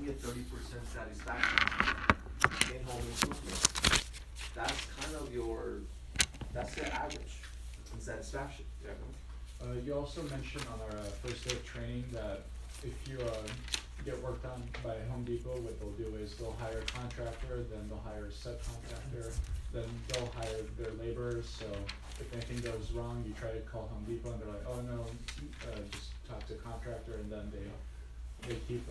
a 30% satisfaction in home improvement. That's kind of that's the average in satisfaction. Yeah. You also mentioned on our first day of training that if you get work done by Home Depot, what they'll do is they'll hire a contractor, then they'll hire a subcontractor, then they'll hire their laborers. So if anything goes wrong, you try to call Home Depot and they're like, oh no, just talk to a contractor, and then they keep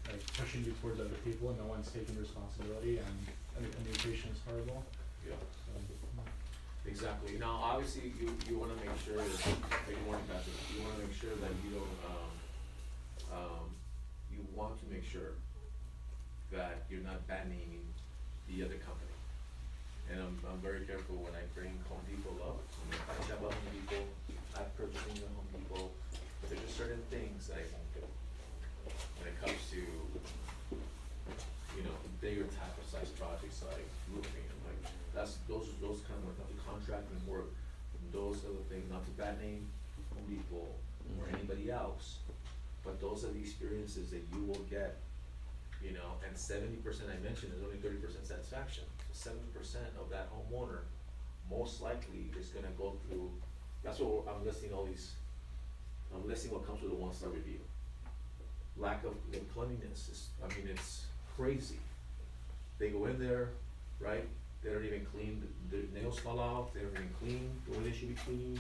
like pushing you towards other people, and no one's taking responsibility, and the communication is horrible. Yeah. Exactly. Now, obviously, you want to make sure that you want to make sure that you don't you want to make sure that you're not bad naming the other company. And I'm very careful when I bring Home Depot up. If I shop at Home Depot, I've purchased things at Home Depot. But there's just certain things that I won't do when it comes to bigger type of size projects like roofing and like those kind of like contracting work. Those are the things, not to bad name Home Depot or anybody else, but those are the experiences that you will get, and 70% I mentioned is only 30% satisfaction. So 70% of that homeowner most likely is gonna go through, that's what I'm listing I'm listing what comes with a 1-star review. Lack of cleanliness it's crazy. They go in there, right? They don't even clean, their nails fall off, they don't even clean the way they should be cleaned.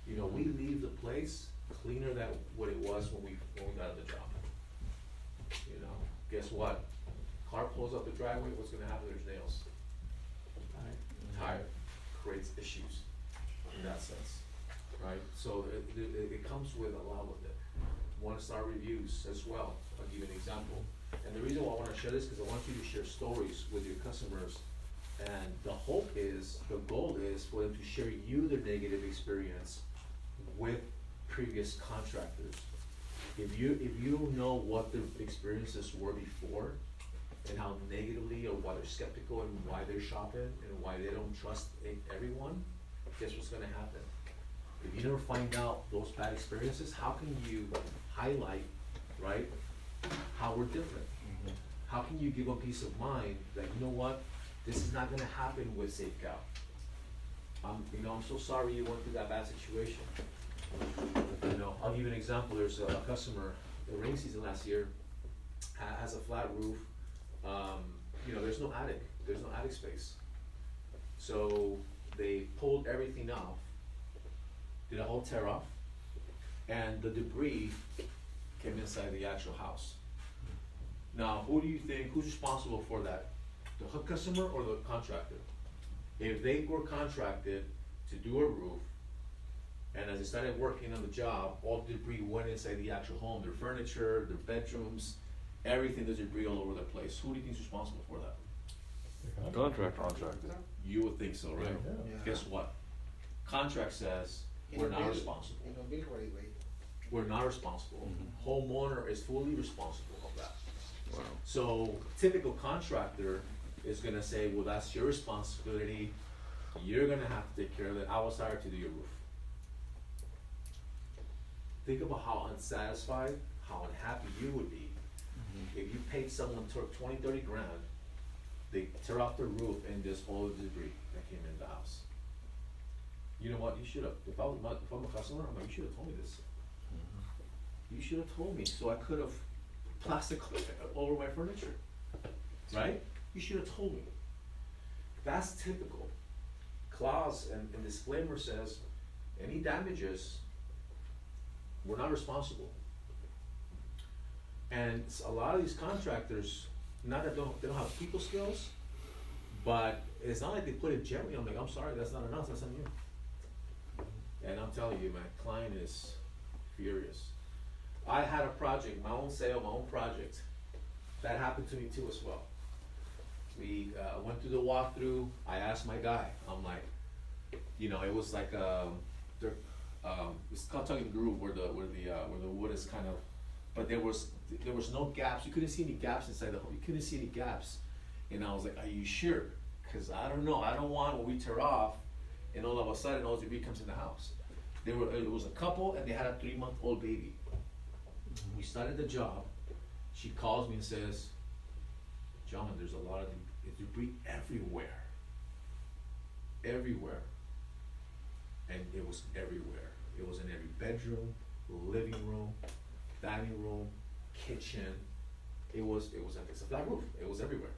We leave the place cleaner than what it was when we got the job. Guess what? Car pulls up the driveway, what's gonna happen? There's nails. Tire creates issues in that sense, right? So it comes with a lot of it. 1-star reviews as well. I'll give you an example. And the reason why I want to share this, because I want you to share stories with your customers. And the goal is for them to share you their negative experience with previous contractors. If you know what their experiences were before and how negatively or why they're skeptical and why they're shopping and why they don't trust everyone, guess what's gonna happen? If you never find out those bad experiences, how can you highlight, right, how we're different? How can you give them peace of mind that, you know what, this is not gonna happen with SaveCal. I'm so sorry you went through that bad situation. I'll give you an example. There's a customer, the rain season last year, has a flat roof. There's no attic space. So they pulled everything off, did a whole tear off, and the debris came inside the actual house. Now, who do you think, who's responsible for that? The hook customer or the contractor? If they were contracted to do a roof, and as they started working on the job, all the debris went inside the actual home, their furniture, their bedrooms, everything, there's debris all over the place. Who do you think is responsible for that? Contractor. You would think so, right? Yeah. Guess what? Contract says we're not responsible. We're not responsible. Homeowner is fully responsible of that. Wow. So typical contractor is gonna say, well, that's your responsibility. You're gonna have to take care of it. I was hired to do your roof. Think about how unsatisfied, how unhappy you would be if you paid someone 20, 30 grand, they tear off the roof and just all the debris that came in the house. You know what, you should have, if I'm a customer, I'm like, you should have told me this. You should have told me, so I could have plastic over my furniture, right? You should have told me. That's typical. Clause and disclaimer says, any damages, we're not responsible. And a lot of these contractors, not that they don't have people skills, but it's not like they put it gently. I'm like, I'm sorry, that's not enough, that's on you. And I'm telling you, my client is furious. I had a project, my own sale, my own project. That happened to me too as well. We went through the walkthrough. I asked my guy, I'm like, it was like it's called tugging groove where the wood is kind of, but there was no gaps. You couldn't see any gaps inside the home. You couldn't see any gaps. And I was like, are you sure? Because I don't know. I don't want when we tear off, and all of a sudden all the debris comes in the house. It was a couple, and they had a 3-month-old baby. We started the job, She calls me and says, John, there's a lot of debris everywhere. Everywhere. And it was everywhere. It was in every bedroom, living room, dining room, kitchen. It was like, it's a flat roof. It was everywhere.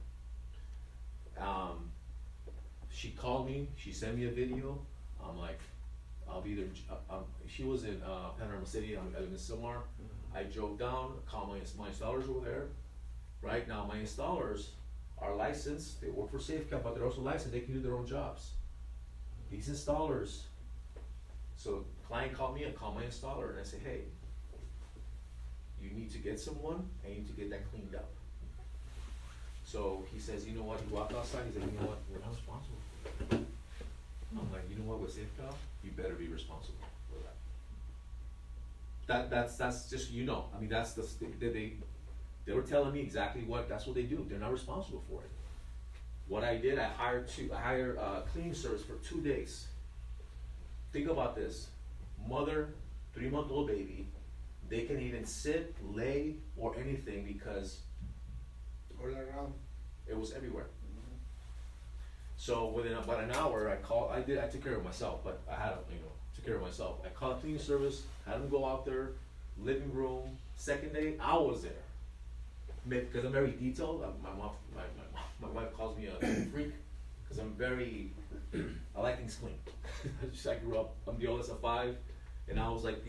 She called me, she sent me a video. I'm like, I'll be there. She was in Panorama City, I live in Silmar. I drove down, called my installers over there. Right now, my installers are licensed, they work for SaveCal, but they're also licensed, they can do their own jobs. These installers, so client called me, I called my installer, and I said, hey, you need to get someone, and you need to get that cleaned up. So he says, you know what, he walked outside, he said, you know what, we're not responsible for it. I'm like, you know what, with SaveCal, you better be responsible for that. That's just, you know, I mean, that's the, they were telling me exactly that's what they do, they're not responsible for it. What I did, I hired cleaning service for 2 days. Think about this, mother, 3-month-old baby, they can even sit, lay, or anything because All around. it was everywhere. So within about an hour, I took care of myself, but I had took care of myself. I called a cleaning service, had them go out there, living room. Second day, I was there. Because I'm very detailed. My wife calls me a freak, because I like things clean. I grew up, I'm the oldest of 5, and I was like,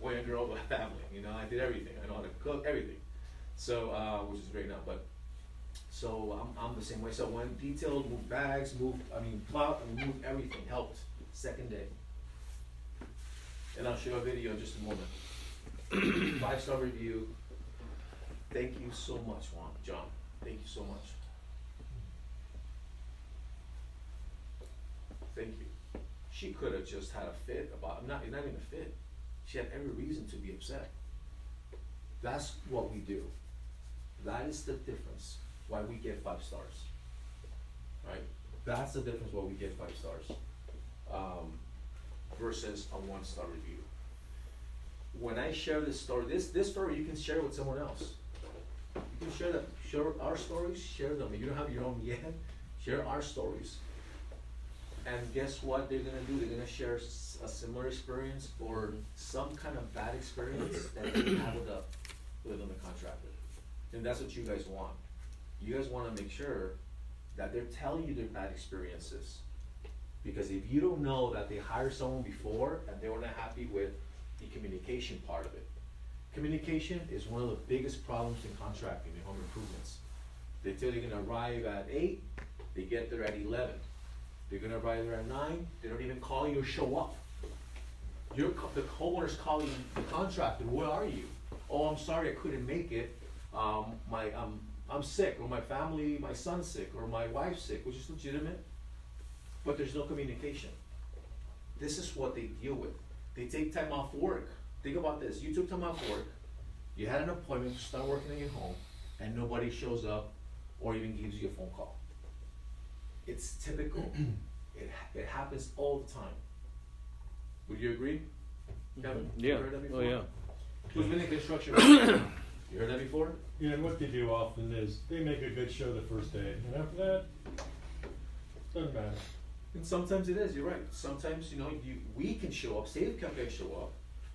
boy and girl with a family, I did everything. I know how to cook, everything. So, which is great now, but, so I'm the same way. So when detailed, moved bags, plowed, moved everything, helped. Second day. And I'll show you a video in just a moment. 5-star review. Thank you so much, John. Thank you so much. Thank you. She could have just had a fit about, not even a fit. She had every reason to be upset. That's what we do. That is the difference why we get 5 stars. Right? That's the difference why we get 5 stars. Versus a 1-star review. When I share this story, this story you can share with someone else. You can share our stories, share them. If you don't have your own yet, share our stories. And guess what they're gonna do? They're gonna share a similar experience or some kind of bad experience that they have with the contractor. And that's what you guys want. You guys wanna make sure that they're telling you their bad experiences. Because if you don't know that they hired someone before and they were not happy with the communication part of it. Communication is one of the biggest problems in contracting, in home improvements. They tell you they're gonna arrive at 8, they get there at 11. They're gonna arrive there at 9, they don't even call you or show up. The homeowner's calling the contractor, where are you? Oh, I'm sorry, I couldn't make it. I'm sick, or my son's sick, or my wife's sick, which is legitimate, but there's no communication. This is what they deal with. They take time off work. Think about this, you took time off work, you had an appointment to start working in your home, and nobody shows up or even gives you a phone call. It's typical. It happens all the time. Would you agree? Kevin? Yeah. You heard that before? Oh, yeah. Who's been in construction? You heard that before? Yeah, and what they do often is they make a good show the first day, and after that, doesn't matter. And sometimes it is, you're right. Sometimes, we can show up, SaveCal can show up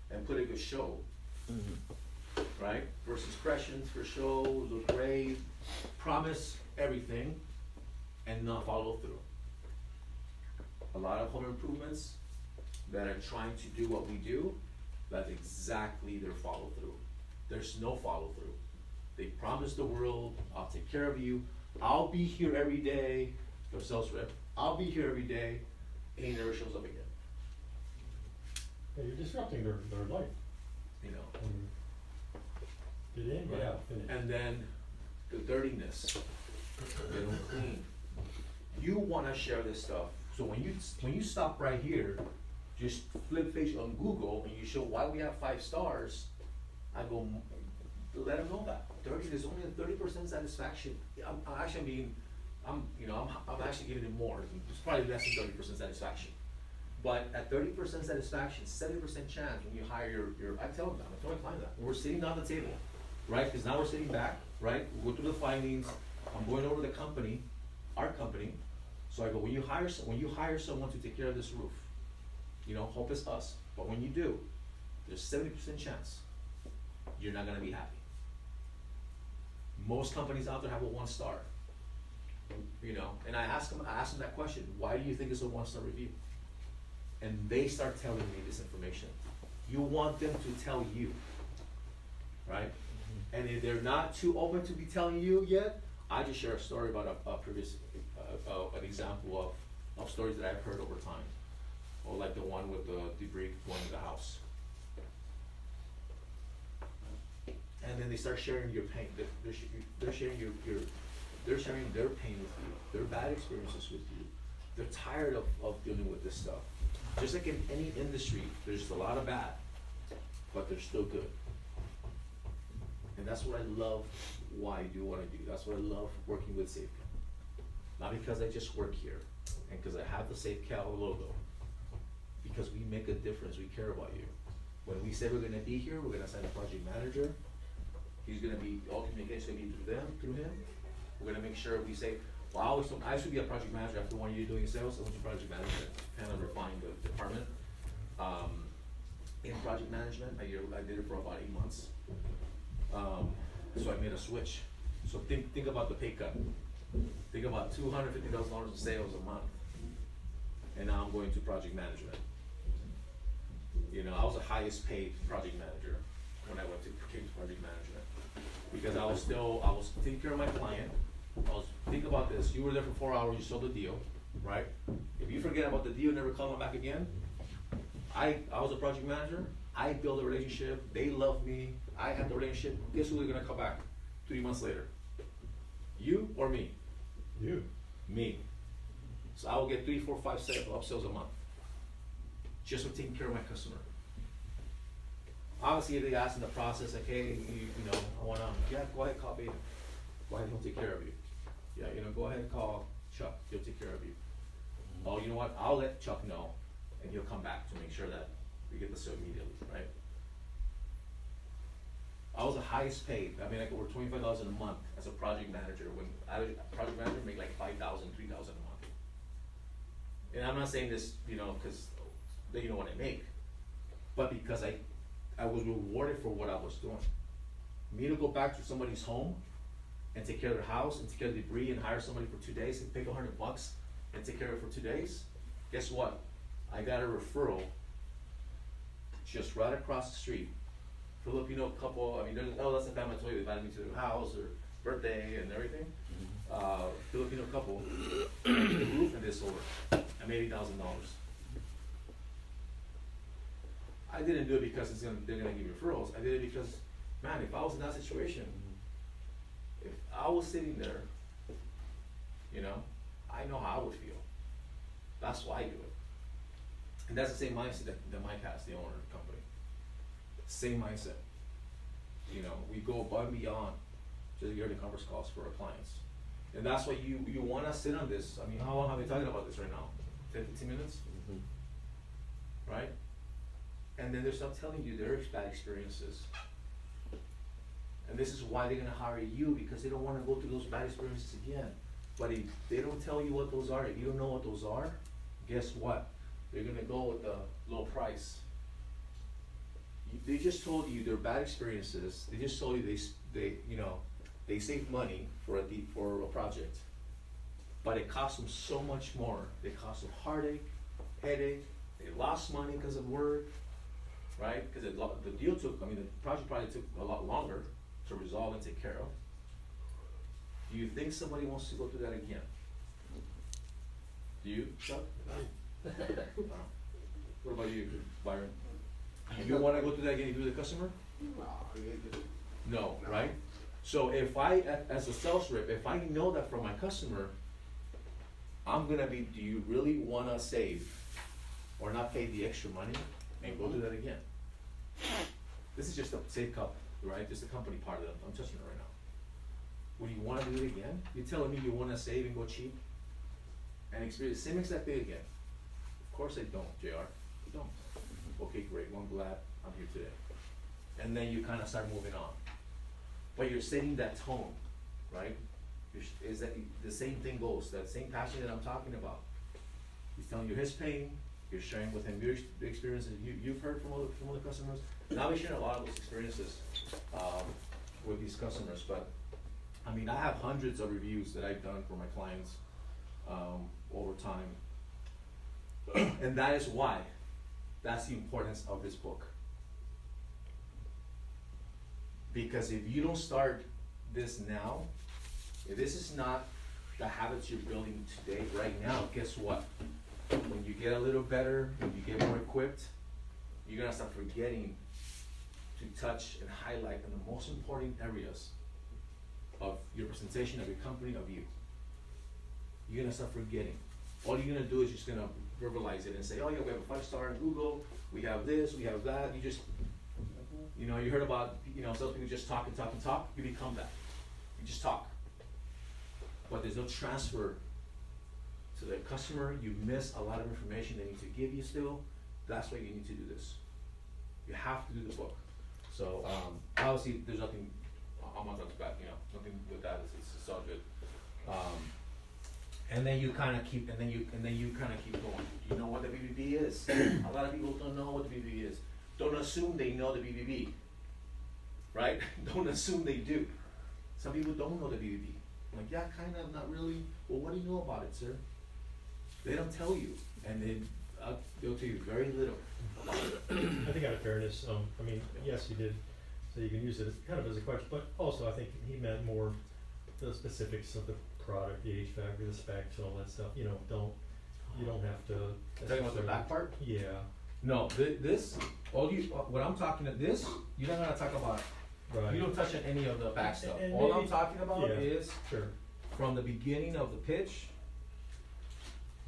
and put a good show. Right? Versus Crescents for show, look great, promise everything, and not follow through. A lot of home improvements that are trying to do what we do, that's exactly their follow through. There's no follow through. They promise the world, I'll take care of you, I'll be here every day, their sales rep, I'll be here every day, and he never shows up again. Yeah, you're disrupting their life. Get in, get out, finish. And then the dirtiness, they don't clean. You wanna share this stuff, so when you stop right here, just flip page on Google and you show why we have 5 stars, I go, let them know that. There's only a 30% satisfaction. I'm actually giving it more. It's probably less than 30% satisfaction. But at 30% satisfaction, 70% chance when you hire I tell them that, I tell my client that. When we're sitting down at the table, right? Cause now we're sitting back, right? We go through the findings, I'm going over the company, our company. So I go, when you hire someone to take care of this roof, you know, hope it's us, but when you do, there's 70% chance you're not gonna be happy. Most companies out there have a 1 star, you know, and I ask them that question, why do you think it's a 1-star review? And they start telling me this information. You want them to tell you, right? And if they're not too open to be telling you yet, I just share a story about a previous, an example of stories that I've heard over time. Or like the one with the debris going to the house. And then they start sharing your pain. They're sharing they're sharing their pain with you, their bad experiences with you. They're tired of dealing with this stuff. Just like in any industry, there's a lot of bad, but there's still good. And that's what I love, why I do what I do. That's what I love working with SaveCal. Not because I just work here, and because I have the SaveCal logo. Because we make a difference, we care about you. When we say we're gonna be here, we're gonna sign a project manager. He's gonna be, all communication gonna be through him. We're gonna make sure we say, well, I used to be a project manager after 1 year doing sales. I went to project management, kind of refined the department. In project management, I did it for about 8 months. So I made a switch. So think about the pay cut. Think about $250,000 in sales a month. And now I'm going to project management. You know, I was the highest paid project manager when I came to project management. Because I was taking care of my client. Think about this, you were there for 4 hours, you sold the deal, right? If you forget about the deal, never call them back again. I was a project manager, I built a relationship, they loved me, I had the relationship, guess who they're gonna call back 3 months later? You or me? You. Me. So I will get 3, 4, 5 upsells a month. Just for taking care of my customer. Obviously, if they ask in the process, like, hey, you know, I wanna, yeah, go ahead, call Beta. Go ahead, he'll take care of you. Yeah, you know, go ahead and call Chuck, he'll take care of you. Oh, you know what, I'll let Chuck know, and he'll come back to make sure that we get the sale immediately, right? I was the highest paid, I mean, like over $25,000 a month as a project manager, when project manager made like $5,000, $3,000 a month. And I'm not saying this, you know, cause they know what I make, but because I was rewarded for what I was doing. Me to go back to somebody's home and take care of their house and take care of debris and hire somebody for 2 days and pay $100 and take care of it for 2 days, guess what? I got a referral just right across the street. Filipino couple, I mean, that's the time I told you, they invited me to their house, their birthday and everything. Filipino couple, the roof and this over. I made $80,000. I didn't do it because they're gonna give me referrals. I did it because, man, if I was in that situation, if I was sitting there, you know, I know how I would feel. That's why I do it. And that's the same mindset that Mike has, the owner of the company. Same mindset. You know, we go above and beyond just to get the conference calls for our clients. And that's why you wanna sit on this. I mean, how long have we been talking about this right now? 10, 15 minutes? Right? And then they're not telling you their bad experiences. And this is why they're gonna hire you, because they don't wanna go through those bad experiences again. But if they don't tell you what those are, if you don't know what those are, guess what? They're gonna go with the low price. They just told you their bad experiences. They just told you they saved money for a project, but it cost them so much more. It cost them heartache, headache. They lost money because of work, right? Because the deal took. I mean, the project probably took a lot longer to resolve and take care of. Do you think somebody wants to go through that again? Do you, Chuck? What about you, Byron? You wanna go through that again, you do the customer? No, right? So if I, as a sales rep, if I know that from my customer, I'm gonna be, do you really wanna save or not pay the extra money and go through that again? This is just a SaveCal, right? Just the company part of it, I'm touching it right now. Would you wanna do it again? You're telling me you wanna save and go cheap and experience the same exact thing again? Of course I don't, JR, I don't. Okay, great, well, I'm glad I'm here today. And then you kinda start moving on. but you're setting that tone, right? Is that the same thing goes, that same passion that I'm talking about. He's telling you his pain, you're sharing with him your experiences you've heard from other customers. Now we share a lot of those experiences with these customers, but I mean, I have hundreds of reviews that I've done for my clients over time. And that is why, that's the importance of this book. Because if you don't start this now, if this is not the habits you're building today, right now, guess what? When you get a little better, when you get more equipped, you're gonna start forgetting to touch and highlight in the most important areas of your presentation, of your company, of you. You're gonna start forgetting. All you're gonna do is just gonna verbalize it and say, oh yeah, we have a 5-star in Google, we have this, we have that. You just, you know, you heard about, you know, some people just talk and talk and talk, you become that. You just talk. But there's no transfer to the customer. You miss a lot of information they need to give you still. That's why you need to do this. You have to do the book. So obviously there's nothing, I'm not talking about, you know, nothing with that, it's all good. And then you kind of keep, and then you kind of keep going. You know what the BBB is? A lot of people don't know what the BBB is. Don't assume they know the BBB, right? Don't assume they do. Some people don't know the BBB. Like, yeah, kind of, not really. Well, what do you know about it, sir? They don't tell you, and they'll tell you very little about it. I think out of fairness, I mean, yes, he did, so you can use it as kind of as a question, but also I think he meant more the specifics of the product, the H factor, the specs, and all that stuff. You know, you don't have to. Talking about the back part? Yeah. No, what I'm talking about, this, you're not gonna talk about. Right. You don't touch on any of the back stuff. And All I'm maybe- talking about yeah, is Sure. from the beginning of the pitch.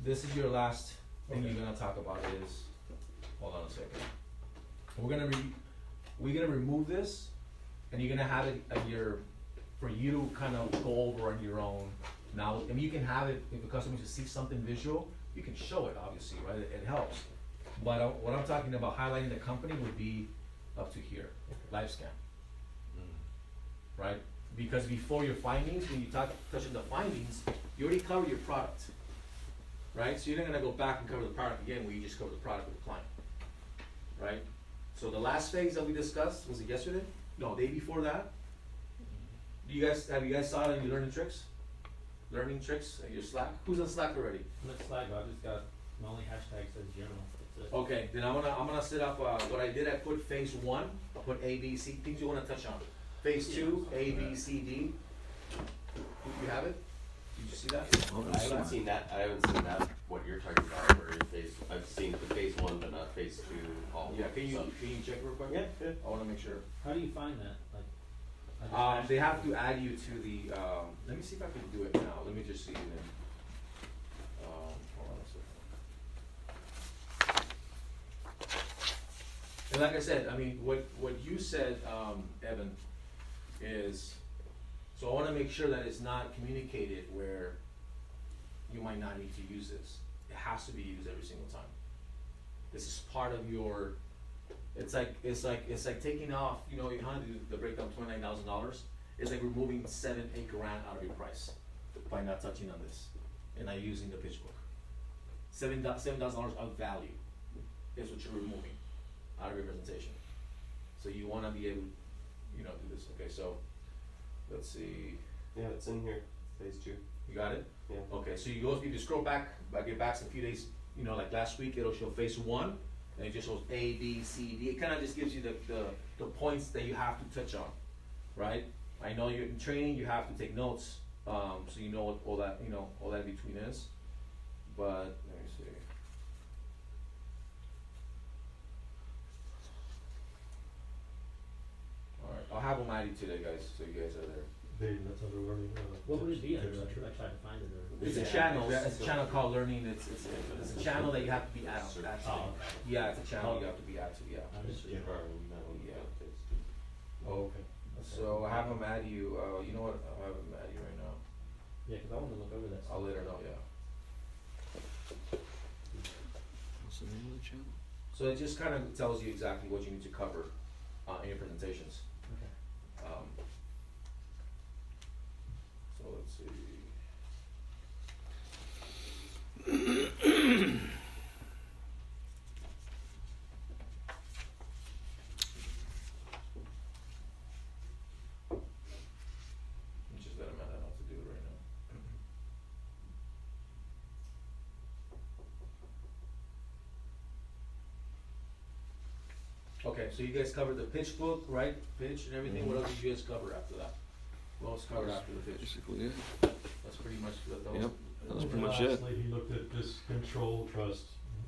This is your last thing Okay. you're gonna talk about is, hold on a second. We're gonna remove this, and you're gonna have it at for you to kind of go over on your own. Now, I mean, you can have it, if the customer wants to see something visual, you can show it, obviously, right? It helps. But what I'm talking about highlighting the company would be up to here, live scan. Right? Because before your findings, when you touch on the findings, you already covered your product. Right? So you're not gonna go back and cover the product again where you just cover the product with the client. Right? So the last phase that we discussed, was it yesterday? No, day before that. Have you guys saw it in your learning tricks? Learning tricks in your Slack? Who's on Slack already? I'm at Slack, I just got, my only hashtag says general, that's it. Okay, then I'm gonna set up, what I did, I put phase 1, I put A, B, C, things you wanna touch on. Phase 2, A, B, C, D. You have it? Did you see that? I haven't seen that, what you're talking about, where in phase, I've seen the phase 1, but not phase 2, all. Yeah, can you so- check real quick? Yeah. I wanna make sure. How do you find that, like? I just They have to add you to the, let me see if I can do it now, let me just see then. Hold on a second. And like I said, I mean, what you said, Evan, is, so I wanna make sure that it's not communicated where you might not need to use this. It has to be used every single time. This is part of your, it's like taking off, you know, you have to do the breakdown $29,000. It's like removing $7-8 grand out of your price by not touching on this and not using the pitch book. $7,000 of value is what you're removing out of your presentation. So you wanna be able, you know, do this. Okay, so let's see. Yeah, it's in here, phase 2. You got it? Yeah. Okay, so if you scroll back, get back a few days, you know, like last week, it'll show phase 1, and it just shows A, B, C, D. It kind of just gives you the points that you have to touch on, right? I know you're in training, you have to take notes, so you know what all that, you know, all that in between is. But let me see. All right, I'll have them added today, guys, so you guys are there. That's under learning. What would it be under, tips and like, I tricks. tried to find it, or? It's a channel. It's a channel called Learning. It's a channel that you have to be at. Oh, okay. Yeah, it's a channel you have to be at. Yeah. Understood. Yeah. Phase 2. Oh, okay. So I have them add you. You know what? I'll have them add you right now. Yeah, cause I wanna look over that stuff. I'll let her know. Yeah. What's the name of the channel? So it just kind of tells you exactly what you need to cover in your presentations. Okay. see. I'm just letting Amanda know to do it right now. Okay, so you guys covered the pitch book, right? Pitch and everything. What else did you guys cover after that? What else covered after the pitch? Basically, it. That's pretty much those. Yep. That was pretty much it. Lastly, he looked at this control, trust,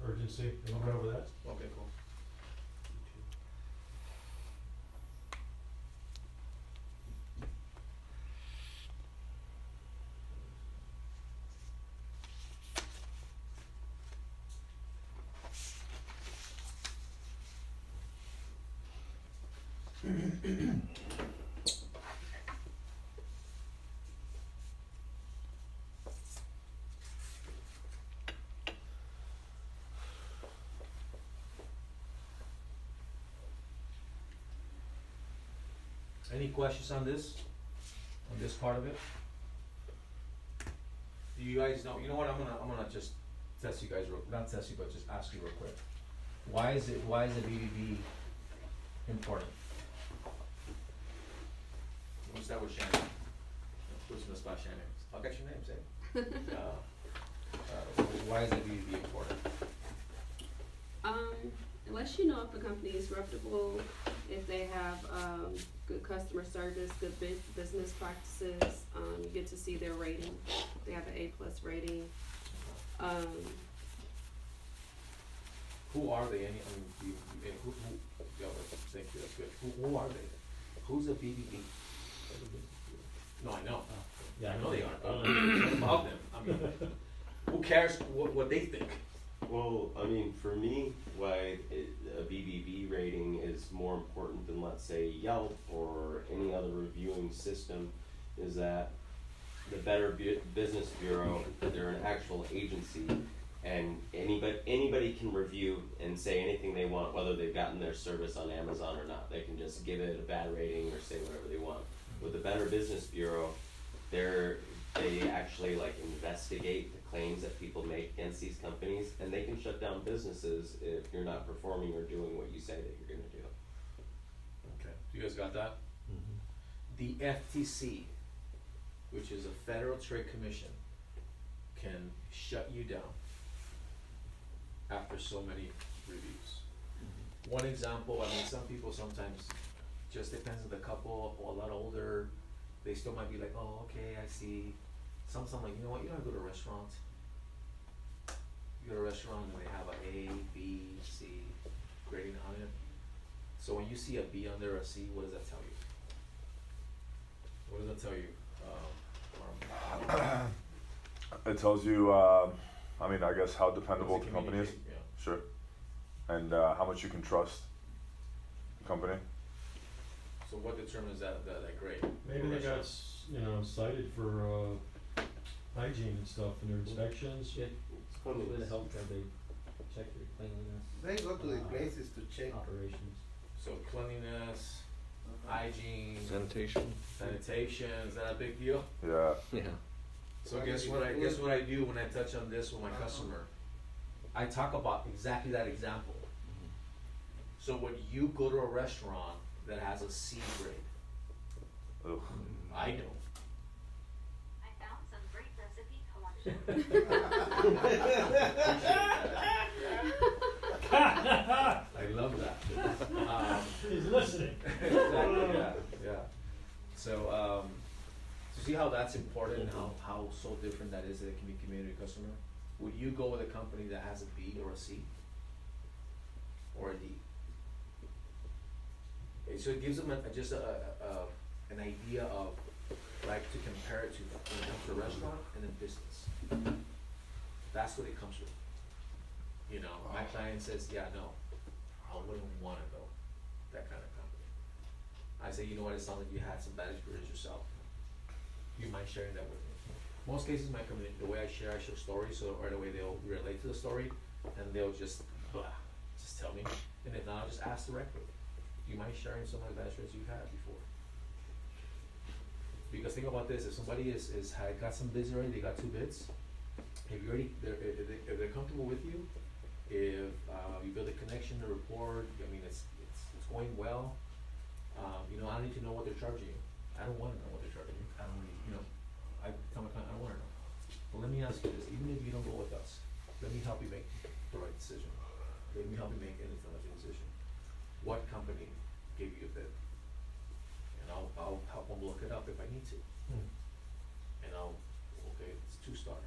urgency, and went over that. Okay, cool. Any questions on this part of it? Do you guys know, you know what, I'm gonna just test you guys not test you, but just ask you real quick. Why is it BBB important? We'll start with Shannon. Who's gonna spot Shannon? I'll get your name, say. Why is it BBB important? Unless you know if a company is reputable, if they have good customer service, good business practices, you get to see their rating. They have an A+ rating. Who are they? Who, yeah, thank you, that's good. Who are they? Who's a BBB? No, I know. Yeah, I know they are. What about them? I mean, who cares what they think? Well, I mean, for me, why a BBB rating is more important than, let's say, Yelp or any other reviewing system is that the Better Business Bureau, they're an actual agency, and anybody can review and say anything they want, whether they've gotten their service on Amazon or not. They can just give it a bad rating or say whatever they want. With the Better Business Bureau, they actually like investigate the claims that people make against these companies, and they can shut down businesses if you're not performing or doing what you say that you're gonna do. Okay, you guys got that? Mm-hmm. The FTC, which is a Federal Trade Commission, can shut you down after so many reviews. One example, I mean, some people sometimes, just depends on the couple or a lot older, they still might be like, oh, okay, I see. Some like, you know what, you don't go to a restaurant. You go to a restaurant and they have a A, B, C grading on it. So when you see a B under a C, what does that tell you? What does that tell you? It tells you, I mean, I guess how dependable the company is. Yeah. Sure. And how much you can trust the company. So what determines that grade? Maybe they got, cited for, hygiene and stuff in their inspections. It's probably would help that they check your cleanliness. They go to the places to check. Operations. So cleanliness, hygiene, Sanitation. sanitation, is that a big deal? Yeah. Yeah. So guess what I do when I touch on this with my customer? I talk about exactly that example. So when you go to a restaurant that has a C grade, Ugh. I know. I found some great recipe collection. I love that. He's listening. Exactly, yeah. So, to see how that's important and how so different that is that it can be community customer, would you go with a company that has a B or a C? Or a D? Okay, so it gives them just an idea of, like, to compare it to when it comes to a restaurant and then business. That's what it comes with. You know, my client says, yeah, no, I wouldn't wanna go, that kind of company. I say, you know what, it sounds like you had some bad experience yourself. Do you mind sharing that with me? Most cases, my community, the way I share stories, so right away they'll relate to the story, and they'll just tell me, and if not, I'll just ask directly. Do you mind sharing some of the bad experience you've had before? Because think about this, if somebody had got some bids already, they got 2 bids, if you already, if they're comfortable with you, if, you build a connection, a rapport, I mean, it's going well, you know, I don't need to know what they're charging you. I don't wanna know what they're charging you. I don't really, you know, I tell my client, I don't wanna know. But let me ask you this, even if you don't go with us, let me help you make the right decision. Let me help you make an intelligent decision. What company gave you a bid? And I'll help them look it up if I need to. And okay, it's 2-star,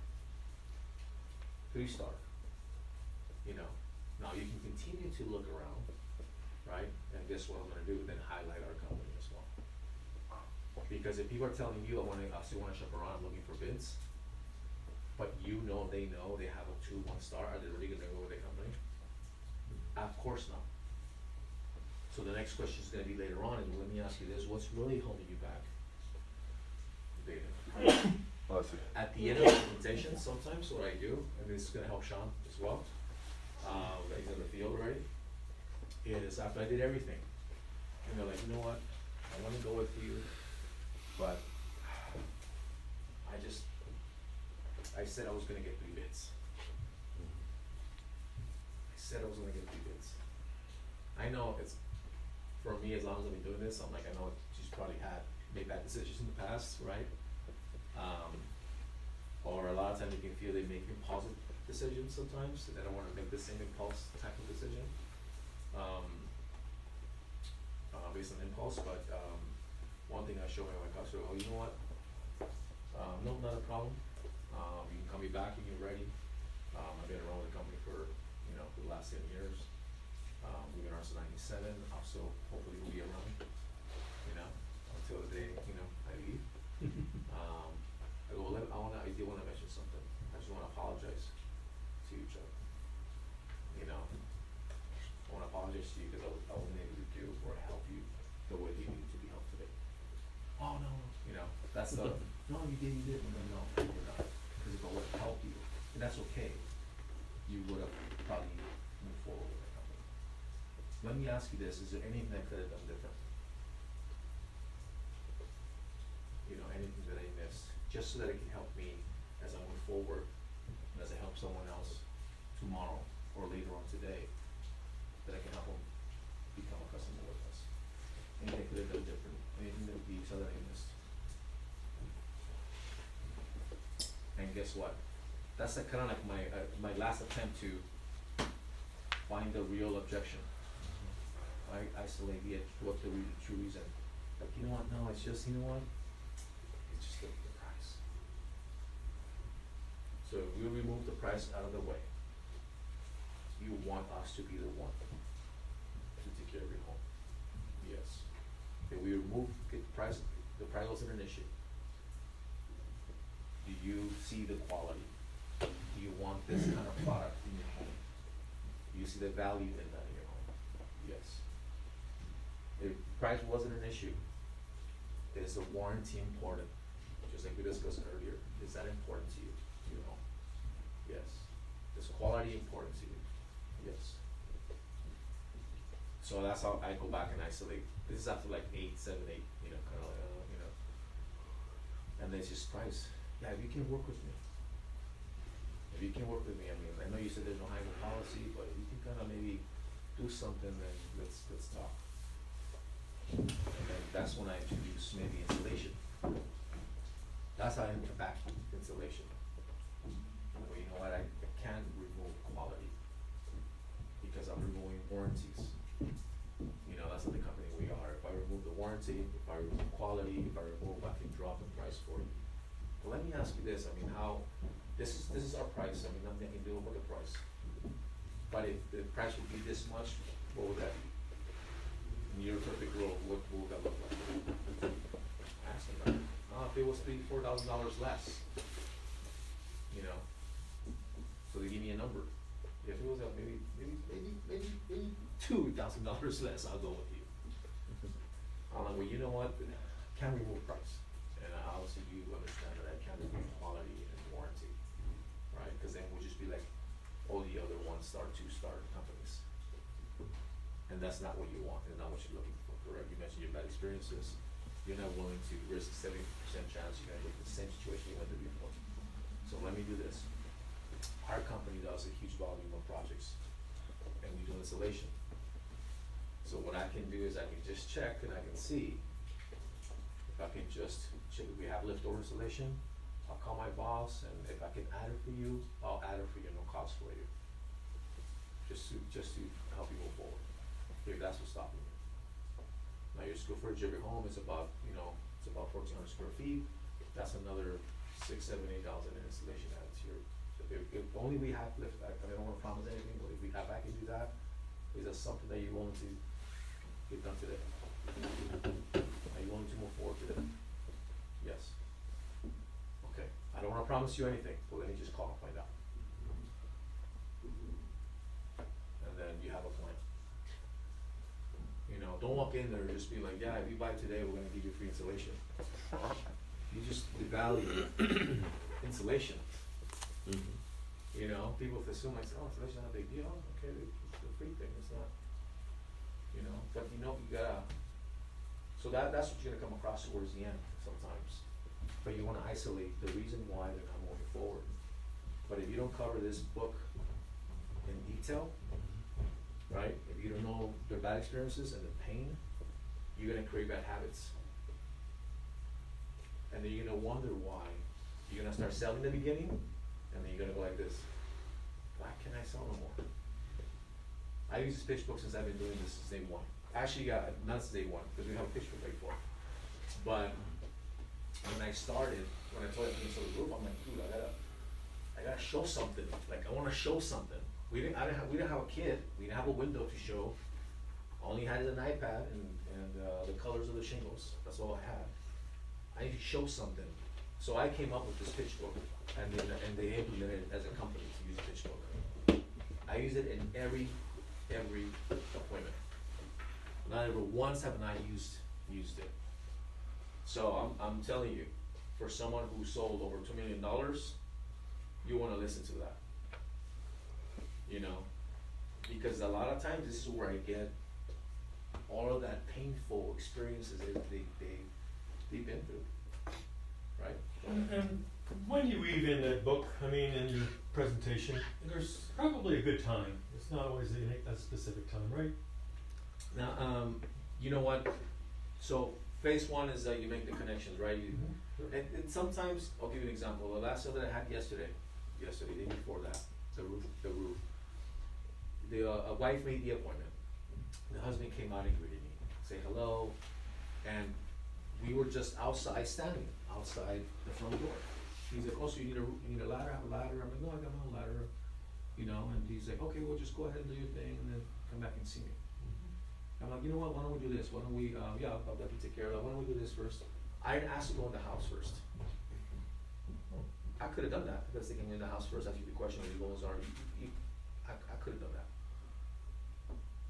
3-star, you know. Now you can continue to look around, right? And guess what I'm gonna do, then highlight our company as well. Because if people are telling you, I still wanna shop around, I'm looking for bids, but you know, they have a 2 1-star, are they really gonna go with the company? Of course not. So the next question is gonna be later on, and let me ask you this, what's really holding you back? Data. Well, that's it. At the end of the presentation, sometimes what I do, and this is gonna help Sean as well, he's in the field already, is after I did everything, and they're like, you know what, I wanna go with you, but I said I was gonna get 3 bids. I know it's, for me, as long as I've been doing this, I'm like, I know she's probably made bad decisions in the past, right? Or a lot of times you can feel they make impulsive decisions sometimes, and they don't wanna make the same impulse type of decision. Based on impulse, but, one thing I show my customer, oh, you know what? No, not a problem, you can call me back when you're ready. I've been around with the company for, you know, the last 10 years. We've been around since '97, also hopefully we'll be around, you know, until the day, you know, I leave. I go, I do wanna mention something, I just wanna apologize to you, Chuck. You know, I wanna apologize to you because I wasn't able to do or help you the way you needed to be helped today. Oh, no, you know, that's the, no, you did, no, you're not, because if I would've helped you, and that's okay, you would've probably moved forward with the company. Let me ask you this, is there anything I could have done different? You know, anything that I missed, just so that it can help me as I move forward, and as I help someone else tomorrow or later on today, that I can help them become a customer with us. Anything I could have done different, anything that you saw that I missed. And guess what? That's like kinda like my last attempt to find the real objection. I isolate what the true reason. Like, you know what, no, it's just, you know what? It's just the price. So if we remove the price out of the way, you want us to be the one to take care of your home. Yes. If we remove the price wasn't an issue. Do you see the quality? Do you want this kind of product in your home? Do you see the value in that in your home? Yes. If price wasn't an issue, is the warranty important? Just like we discussed earlier, is that important to you, to your home? Yes. Is quality important to you? Yes. So that's how I go back and isolate. This is after like 8, 7, 8, you know, kinda like, you know. And then it's just price. Yeah, if you can work with me. If you can work with me, I mean, I know you said there's no high policy, but if you can kinda maybe do something, then let's talk. And then that's when I introduce maybe insulation. That's how I back insulation. Well, you know what, I can't remove quality because I'm removing warranties. You know, that's not the company we are. If I remove the warranty, if I remove quality, if I remove, I can drop the price for you. But let me ask you this, I mean, this is our price, I mean, nothing I can do about the price. But if the price would be this much, what would that be? In your perfect world, what would that look like? Ask them that. If it was $3,000-4,000 less, you know, so they give me a number. If it was maybe $2,000 less, I'll go with you. I'm like, well, you know what, can't remove price, and obviously you understand that I can't remove quality and warranty, right? Because then we'll just be like all the other 1-star, 2-star companies, and that's not what you want, and not what you're looking for, correct? You mentioned your bad experiences, you're not willing to risk 70% chance you're gonna get the same situation you went through before. So let me do this. Our company does a huge volume of projects, and we do installation. So what I can do is I can just check and I can see if I can just check if we have leftover installation. I'll call my boss, and if I can add it for you, I'll add it for you, no cost for you. Just to help you move forward. Here, that's what's stopping you. Now your square footage of your home is about, it's about 1,400 square feet. That's another 6,000, 7,000, 8,000 in installation added to your. If only we have lift, I don't wanna promise anything, but if I can do that, is that something that you're willing to get done today? Are you willing to move forward today? Yes. Okay, I don't wanna promise you anything, but let me just call and find out. And then you have a plan. Don't walk in there and just be like, yeah, if you buy today, we're gonna give you free installation. You just devalue insulation. People assume like, oh, installation's not a big deal, okay, it's the free thing, it's not, but you gotta, so that's what you're gonna come across towards the end sometimes. But you wanna isolate the reason why they're not moving forward. But if you don't cover this book in detail, right, if you don't know their bad experiences and the pain, you're gonna create bad habits. And then you're gonna wonder why. You're gonna start selling in the beginning, and then you're gonna go like this. Why can't I sell no more? I use this pitch book since I've been doing this since day one. Actually, not since day one, because we have a pitch book before. But when I started, when I told you to install the roof, I'm like, dude, I gotta show something. Like, I wanna show something. We didn't have a kit. We didn't have a window to show. All he had is an iPad and the colors of the shingles. That's all I had. I need to show something. So I came up with this pitch book, and they implemented it as a company to use the pitch book. I use it in every appointment. Not ever once have I used it. So I'm telling you, for someone who sold over $2 million, you want to listen to that. Because a lot of times this is where I get all of that painful experiences that they've been through, right? And when you weave in that book, in your presentation, there's probably a good time. It's not always a specific time, right? Now, you know what? So phase one is that you make the connections, right? And sometimes, I'll give you an example. The last sale that I had yesterday, day before that, the roof. A wife made the appointment. The husband came out and greeted me, say hello, and we were just standing outside the front door. He's like, oh, so you need a ladder? I have a ladder. I'm like, no, I got my own ladder. And he's like, okay, well, just go ahead and do your thing, and then come back and see me. I'm like, you know what? Why don't we do this? Why don't we? I'll definitely take care of that. Why don't we do this first? I asked to go in the house first. I could have done that because they came in the house first. Ask you the question where your goals are. I could have done that.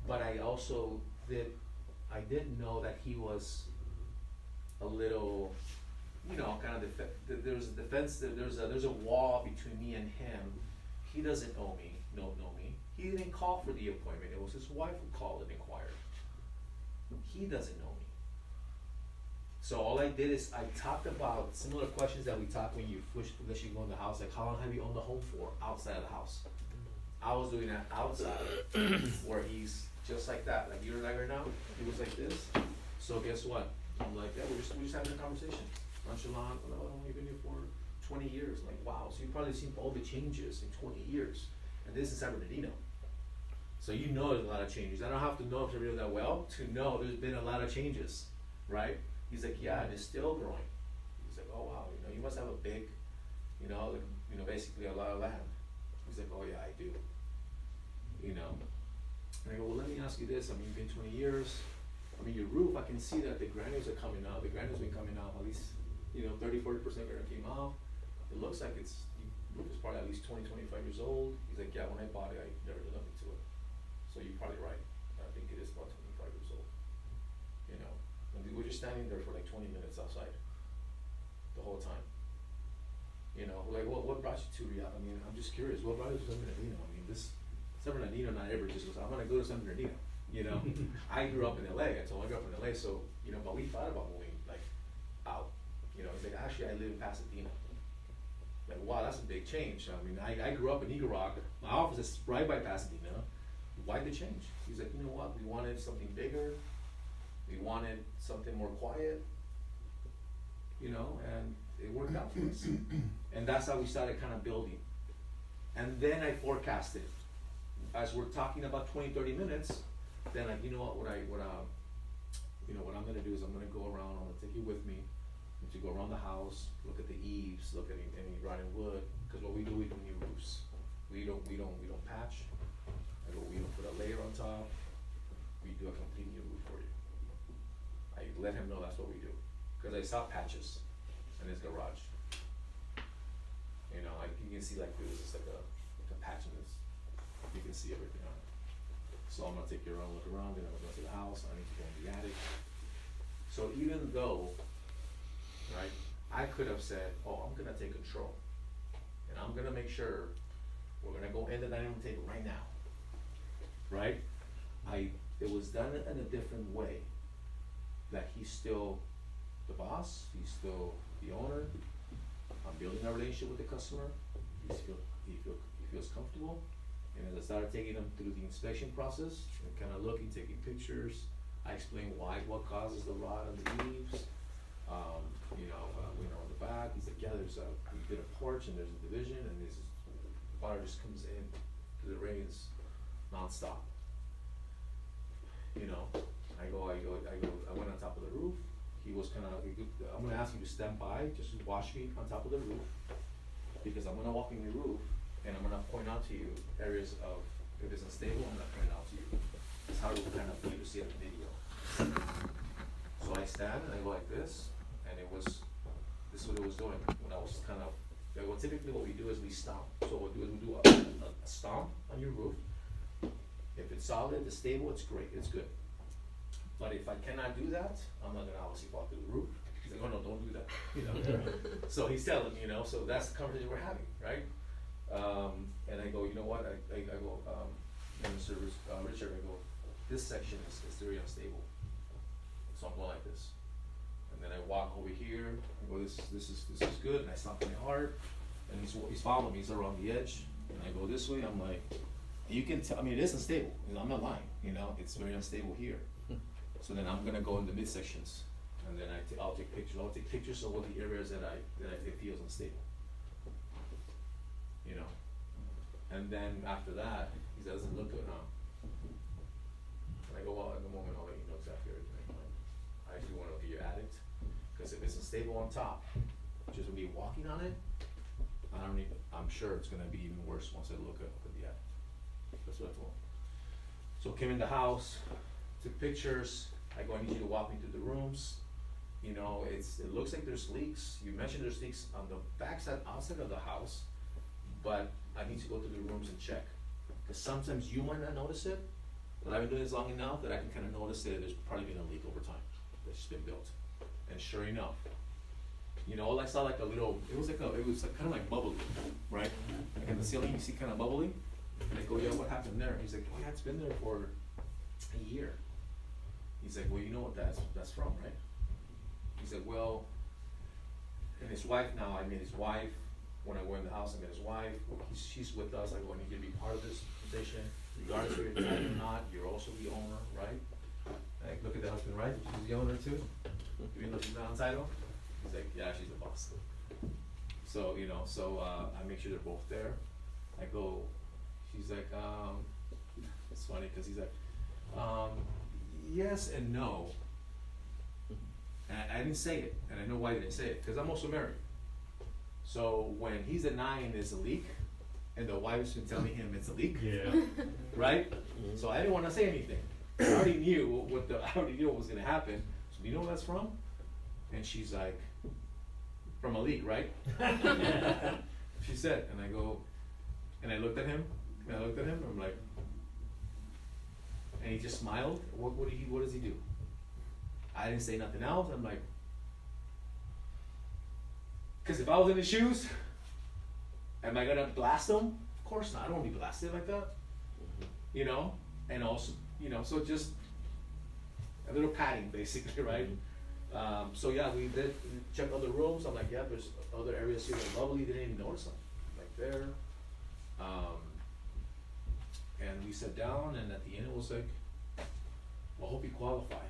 But I also I didn't know that he was a little, kind of there's a defense, there's a wall between me and him. He doesn't know me. He didn't call for the appointment. It was his wife who called and inquired. He doesn't know me. So all I did is I talked about similar questions that we talk when you initially go in the house, like how long have you owned the home for outside of the house? I was doing that outside, where he's just like that, like you're like right now. He was like this. So guess what? I'm like, yeah, we're just having a conversation. Nonchalant. We've been here for 20 years. Like, wow. So you've probably seen all the changes in 20 years, and this is San Bernardino. So there's a lot of changes. I don't have to know San Bernardino that well to know there's been a lot of changes, right? He's like, yeah, and it's still growing. He's like, oh wow, you must have a big, basically a lot of land. He's like, oh yeah, I do. And I go, well, let me ask you this. You've been 20 years. Your roof, I can see that the granules are coming out. The granules been coming out at least, 30-40% granule came off. It looks like the roof is probably at least 20-25 years old. He's like, yeah, when I bought it, I never did nothing to it. So you're probably right. I think it is about 25 years old. And we were just standing there for like 20 minutes outside the whole time. Like, what brought you to Riyadh? I'm just curious. What brought you to San Bernardino? This San Bernardino, not everybody just goes, I'm gonna go to San Bernardino. I grew up in LA, I grew up in LA, so, but we thought about moving like You know, he's like, actually, I live in Pasadena. Like, wow, that's a big change. I mean, I grew up in Eagle Rock. My office is right by Pasadena. Why the change? He's like, you know what? We wanted something bigger. We wanted something more quiet. You know, and it worked out for us. And that's how we started kind of building. And then I forecasted. As we're talking about 20, 30 minutes, then like, you know what I'm gonna do is I'm gonna go around, I'm gonna take you with me. To go around the house, look at the eaves, look at any rotting wood, because what we do new roofs. We don't patch. We don't put a layer on top. We do a complete new roof for you. I let him know that's what we do, because I saw patches in his garage. You know, you can see like there was just like a patch in this. You can see everything on it. So I'm gonna take you around, look around, then I'm gonna go to the house. I need to go in the attic. So even though, right, I could have said, oh, I'm gonna take control, and I'm gonna make sure we're gonna go in the dining room table right now, right? It was done in a different way, that he's still the boss, he's still the owner. I'm building a relationship with the customer. He feels comfortable, and as I started taking him through the inspection process and kind of looking, taking pictures, I explained what causes the rot on the eaves. In the back, he's like, yeah, we did a porch and there's a division, and the water just comes in because it rains nonstop. You know, I went on top of the roof. He was kind of, I'm gonna ask you to stand by, just watch me on top of the roof, because I'm gonna walk in your roof and I'm gonna point out to you areas of, if it's unstable, I'm gonna point it out to you. It's how you kind of for you to see it in the video. So I stand and I go like this, and this is what it was doing when I was kind of, well, typically what we do is we stomp. So what we do is we do a stomp on your roof. If it's solid, it's stable, it's great, it's good. But if I cannot do that, I'm not gonna obviously walk through the roof. He's like, oh no, don't do that, you know? So he's telling me, you know, so that's the conversation we're having, right? And I go, you know what, I go, Mr. Richard, I go, this section is very unstable. So I'm going like this. And then I walk over here, I go, this is good, and I stop my heart, and he's following me, he's around the edge, and I go this way, I'm like, you can tell, I mean, it is unstable, you know, I'm not lying, you know, it's very unstable here. So then I'm gonna go in the midsections, and then I'll take pictures of all the areas that it feels unstable. You know, and then after that, he doesn't look good, huh? And I go, well, in the moment, I'll let you know exactly everything. I actually wanna look at your attic, because if it's unstable on top, just me walking on it, I'm sure it's gonna be even worse once I look at the attic. That's what I told him. So came in the house, took pictures. I go, I need you to walk me through the rooms. You know, it looks like there's leaks. You mentioned there's leaks on the backside, outside of the house, but I need to go through the rooms and check. Because sometimes you might not notice it, but I've been doing this long enough that I can kind of notice that there's probably been a leak over time that's just been built. And sure enough, you know, I saw like a little, it was kind of like bubbly, right? Like in the ceiling, you see kind of bubbly. And I go, yeah, what happened there? He's like, oh yeah, it's been there for a year. He's like, well, you know what that's from, right? He's like, well, and his wife now, I met his wife. When I go in the house, I met his wife. She's with us. I go, I need you to be part of this position. Regardless of your title or not, you're also the owner, right? Like, look at the husband, right? She's the owner too. Even though she's not on title. He's like, yeah, she's the boss. So, you know, I make sure they're both there. I go, she's like, it's funny because he's like, yes and no. And I didn't say it, and I know why I didn't say it, because I'm also married. So when he's denying there's a leak, and the wife's been telling him it's a leak, Yeah. right? So I didn't want to say anything. I already knew what was gonna happen. So do you know where that's from? And she's like, from a leak, right? She said, and I go, and I looked at him, I'm like, and he just smiled. What does he do? I didn't say nothing else. I'm like, because if I was in his shoes, am I gonna blast him? Of course not. I don't want to be blasted like that. You know, and also, you know, so just a little padding, basically, right? So yeah, we did check other rooms, I'm like, yeah, there's other areas here that are lovely, didn't even notice them, like there. And we sat down and at the end it was like, well, hope you qualify.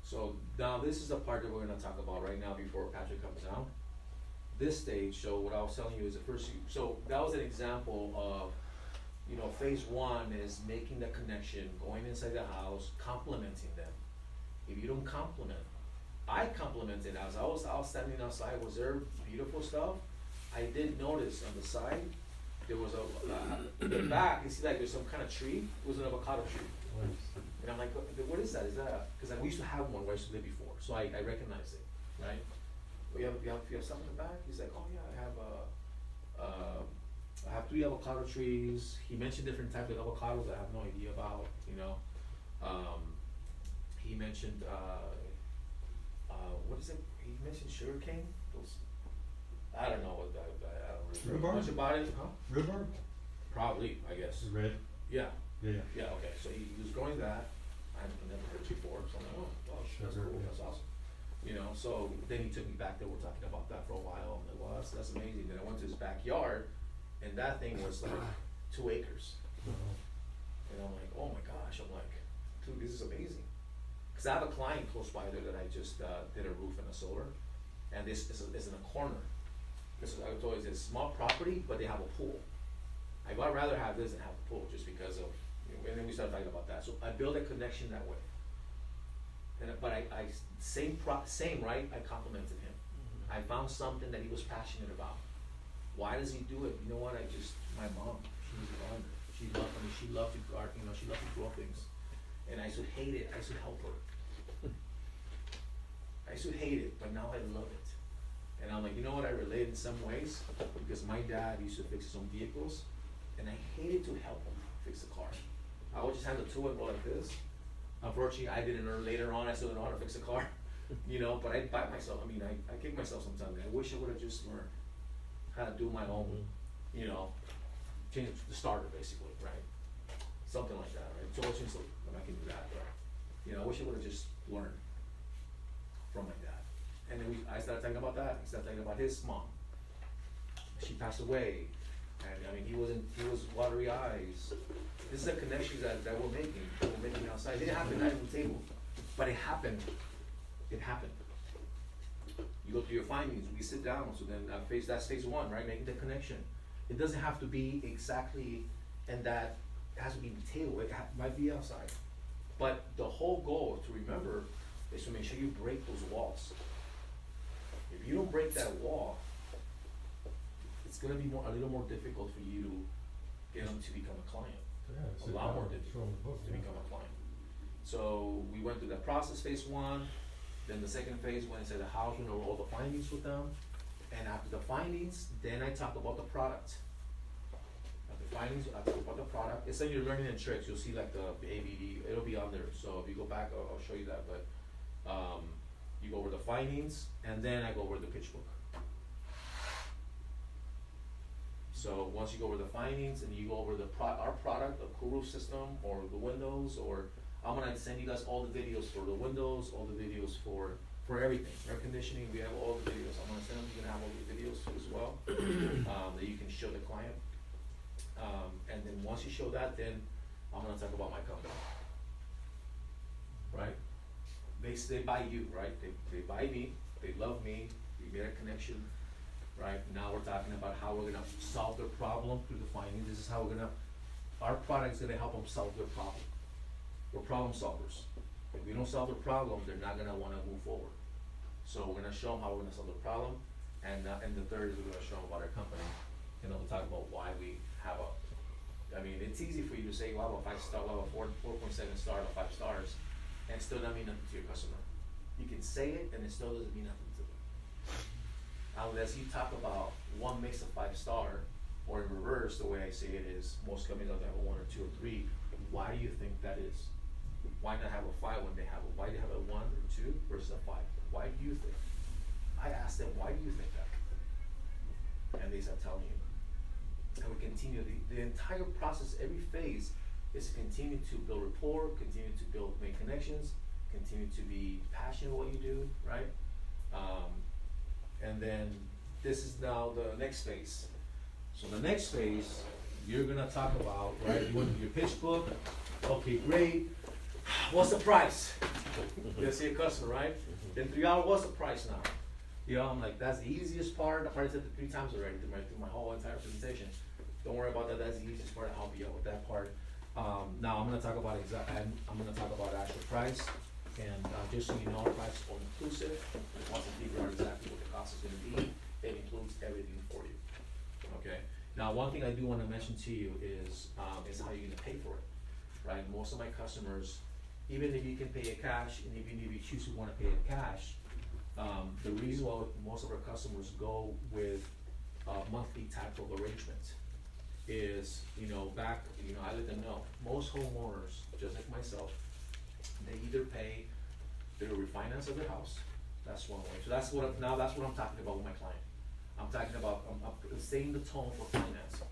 So now this is the part that we're gonna talk about right now before Patrick comes down. This stage, so what I was telling you is the first, so that was an example of, you know, phase one is making the connection, going inside the house, complimenting them. If you don't compliment, I complimented as I was standing outside, was there beautiful stuff? I did notice on the side, there was in the back, you see like there's some kind of tree, it was an avocado tree. And I'm like, what is that? Is that, cause we used to have one where I used to live before, so I recognized it, right? You have something in the back? He's like, oh yeah, I have 3 avocado trees. He mentioned different types of avocados I have no idea about, you know. He mentioned, what is it? He mentioned sugarcane. Those, I don't know what that. I don't remember much about it. Huh? Rhubarb? Probably, I guess. Red? Yeah. Yeah. Yeah. Okay. So he was growing that. I've never heard it before. So I'm like, oh, that's Sugar, cool. yeah. That's awesome. You know. So then he took me back there. We're talking about that for a while. I'm like, well, that's amazing. Then I went to his backyard, and that thing was like 2 acres. And I'm like, oh my gosh. I'm like, dude, this is amazing. Cause I have a client close by there that I just did a roof and a solar, and this is in a corner. This is, I told you, it's a small property, but they have a pool. I'd rather have this than have a pool, just because of, you know, and then we started talking about that. So I build a connection that way. But I same right. I complimented him. I found something that he was passionate about. Why does he do it? You know what? My mom, she was a gardener. She loved to garden. You know, she loved to grow things. And I used to hate it. I used to help her. I used to hate it, but now I love it. And I'm like, you know what? I relate in some ways because my dad used to fix his own vehicles, and I hated to help him fix the car. I would just hand the tool and go like this. Unfortunately, I didn't learn later on. I still didn't know how to fix a car, you know. But I bite myself. I mean, I kick myself sometimes. I wish I would have just learned how to do my own, you know, change the starter basically, right? Something like that, right? So since I can do that, but you know, I wish I would have just learned from my dad. And then I started thinking about that. I started thinking about his mom. She passed away, and I mean, he was watery eyes. This is a connection that we're making outside. It didn't happen at the table, but it happened. It happened. You go through your findings. We sit down. So then that's phase one, right? Making the connection. It doesn't have to be exactly, and that it has to be detailed. It might be outside, but the whole goal to remember is to make sure you break those walls. If you don't break that wall, it's gonna be a little more difficult for you to get them to become a client. Yeah, A lot more difficult to become a client. So we went through that process, phase one. Then the second phase went inside the house, we know all the findings with them. And after the findings, then I talk about the product. After findings, I talk about the product. It's like you're learning in tricks. You'll see like the ABD, it'll be on there. So if you go back, I'll show you that. But you go over the findings, and then I go over the pitch book. So once you go over the findings and you go over our product, the cool roof system, or the windows, or I'm gonna send you guys all the videos for the windows, all the videos for everything, air conditioning. We have all the videos. I'm gonna send them. You're gonna have all the videos as well that you can show the client. And then once you show that, then I'm gonna talk about my company. Right? They buy you, right? They buy me. They love me. We made a connection. Right, now we're talking about how we're gonna solve their problem through the findings. This is how our product's gonna help them solve their problem. We're problem solvers. If we don't solve their problem, they're not gonna wanna move forward. So we're gonna show them how we're gonna solve the problem, and the third is we're gonna show them about our company, and then we'll talk about why we have I mean, it's easy for you to say, well, I have a 5-star, well, a 4.7 star, or 5 stars, and it still doesn't mean nothing to your customer. You can say it, and it still doesn't mean nothing to them. Unless you talk about what makes a 5-star, or in reverse, the way I say it is, most companies out there have a 1 or 2 or 3. Why do you think that is? Why not have a 5 when they have why do you have a 1 or 2 versus a 5? Why do you think? I asked them, why do you think that? And they start telling you. And we continue, the entire process, every phase is to continue to build rapport, continue to make connections, continue to be passionate in what you do, right? And then this is now the next phase. So the next phase, you're gonna talk about, right, you want your pitch book, okay, great, what's the price? You'll see a customer, right? Then 3 hours, what's the price now? You know, I'm like, that's the easiest part, I've already said it 3 times already through my whole entire presentation. Don't worry about that, that's the easiest part, I'll help you out with that part. Now I'm gonna talk about I'm gonna talk about actual price, and just so you know, our price is all inclusive. Once you figure out exactly what the cost is gonna be, it includes everything for you. Okay. Now, one thing I do want to mention to you is how you're gonna pay for it, right? Most of my customers, even if you can pay it cash, and even if you choose to want to pay it cash, the reason why most of our customers go with monthly type of arrangement is, I let them know, most homeowners, just like myself, they either pay their refinance of their house, that's one way. So that's what I'm talking about with my client. I'm talking about, I'm setting the tone for financing,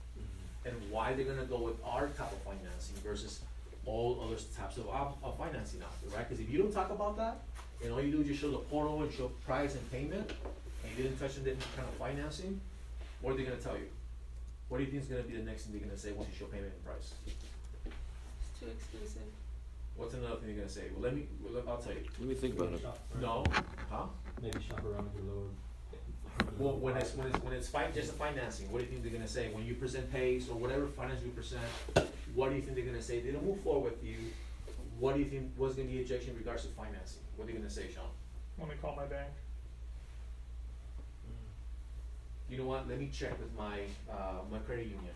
and why they're gonna go with our type of financing versus all other types of financing out there, right? Because if you don't talk about that, and all you do is just show the portal and show price and payment, and you didn't touch on different kind of financing, what are they gonna tell you? What do you think is gonna be the next thing they're gonna say once you show payment and price? It's too expensive. What's another thing they're gonna say? I'll tell you. Let me think about it. No, huh? Maybe shop around with your load. Well, when it's just a financing, what do you think they're gonna say? When you present pays or whatever finance you present, what do you think they're gonna say? They don't move forward with you. What do you think was gonna be objection in regards to financing? What are they gonna say, Sean? Let me call my bank. You know what? Let me check with my credit union.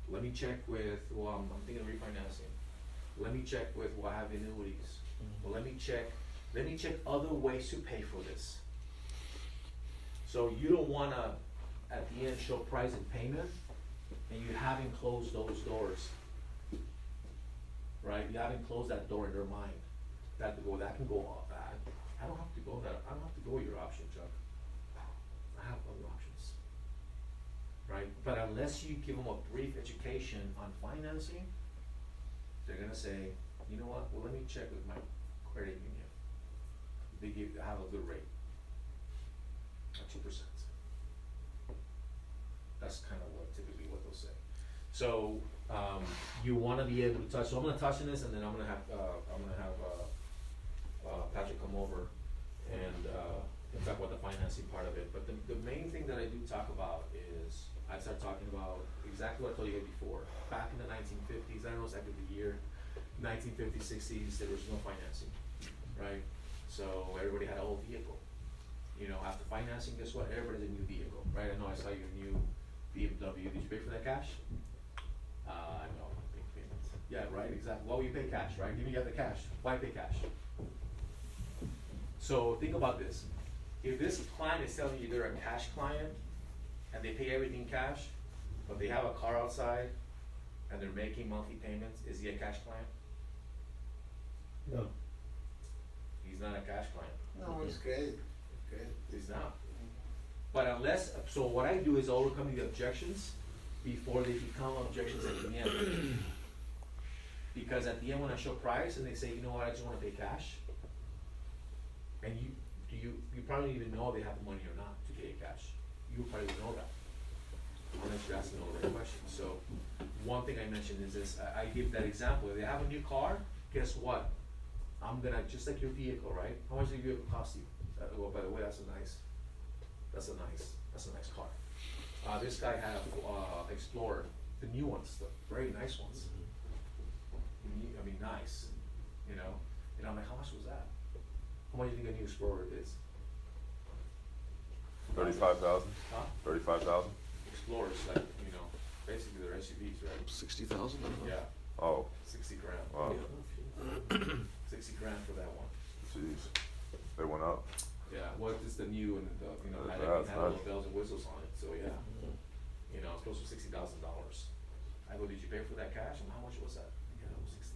Let me check with, I'm thinking of refinancing. Let me check with, I have annuities. Well, let me check other ways to pay for this. So you don't wanna, at the end, show price and payment, and you haven't closed those doors. Right? You haven't closed that door in their mind. That can go off. I don't have to go that, I don't have to go your option, Chuck. I have other options. Right? But unless you give them a brief education on financing, they're gonna say, you know what, well, let me check with my credit union. They have a good rate. At 2%. That's kind of typically what they'll say. So, you wanna be able to touch, so I'm gonna touch on this, and then I'm gonna have Patrick come over and talk about the financing part of it. But the main thing that I do talk about is, I start talking about exactly what I told you guys before. Back in the 1950s, I don't know exactly the year, 1950s, 60s, there was no financing, right? So everybody had an old vehicle. After financing, guess what? Everybody has a new vehicle, right? I know I saw your new BMW. Did you pay for that cash? No, big payments. Yeah, right, exactly. Why would you pay cash, right? Give me the cash. Why pay cash? So think about this. If this client is telling you they're a cash client, and they pay everything cash, but they have a car outside, and they're making monthly payments, is he a cash client? No. He's not a cash client. No, it's great. He's not. But so what I do is overcome the objections before they become objections at the end. Because at the end, when I show price and they say, you know what, I just wanna pay cash, and you probably don't even know if they have the money or not to pay cash. You probably don't know that, unless you're asking all the right questions. So, one thing I mentioned is this, I give that example. If they have a new car, guess what? I'm gonna, just like your vehicle, right? How much does your vehicle cost you? Well, by the way, that's a nice car. This guy had a Explorer, the new ones, the very nice ones. Nice, And I'm like, how much was that? How much do you think a new Explorer is? 35,000? Huh? 35,000? Explorers, like, basically they're SUVs, right? 60,000? Yeah, Oh, 60 grand. wow. 60 grand for that one. Jeez. They went up. Yeah, well, it's the new and had all the bells and whistles on it, so yeah. Close to $60,000. I go, did you pay for that cash? And how much was that? Yeah, it was 60.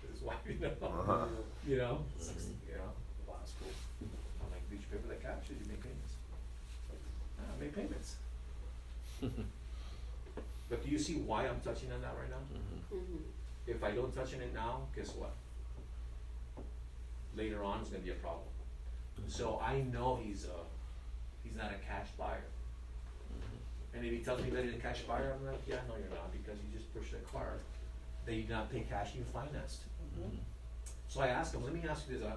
This is why, 60, wow, that's cool. I'm like, did you pay for that cash or did you make payments? I made payments. But do you see why I'm touching on that right now? Mm-hmm. If I don't touch on it now, guess what? later on is gonna be a problem. So I know he's not a cash buyer. And if he tells me that he's a cash buyer, I'm like, yeah, no, you're not, because you just pushed a car that you did not pay cash, you financed. So I asked him, let me ask you this,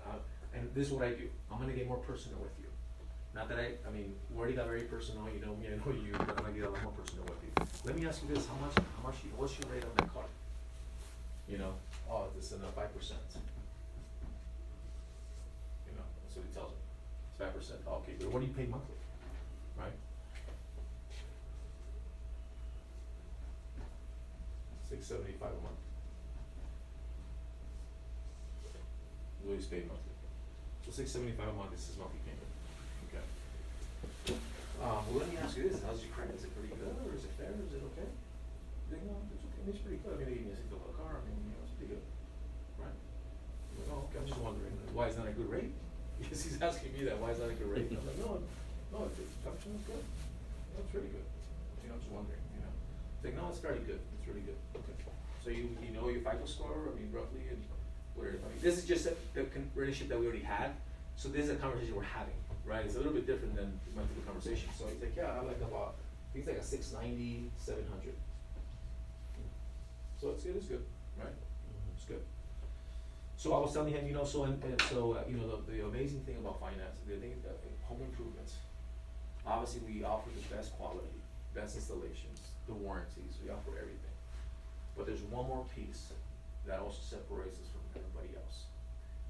and this is what I do, I'm gonna get more personal with you. Not that I mean, we already got very personal, you know me, I know you, but I'm gonna get a lot more personal with you. Let me ask you this, what's your rate on that car? You know, oh, this is 5%. You know, that's what he tells me, it's 5%, okay, but what do you pay monthly, right? $675 a month. What he's paid monthly. So $675 a month is his monthly payment. Okay. Well, let me ask you this: how's your credit? Is it pretty good, or is it fair? Is it okay? They go, it's okay. It's pretty good. I mean, they gave me a $6 car. I mean, you know, it's pretty good, right? I'm like, oh, okay. I'm just wondering why is that a good rate? Because he's asking me that. Why is that a good rate? I'm like, no, it's good. No, it's really good. You know, I'm just wondering. You know, it's like, no, it's very good. It's really good. Okay. So you know your FICO score? I mean, roughly, and where? I mean, this is just the relationship that we already had. So this is a conversation we're having, right? It's a little bit different than my typical conversation. So he's like, yeah, I like about, he's like a 690, 700. So it's good, right? It's good. So I was telling him, you know, so you know, the amazing thing about finance, the thing, home improvements. Obviously, we offer the best quality, best installations, the warranties. We offer everything. But there's one more piece that also separates us from everybody else,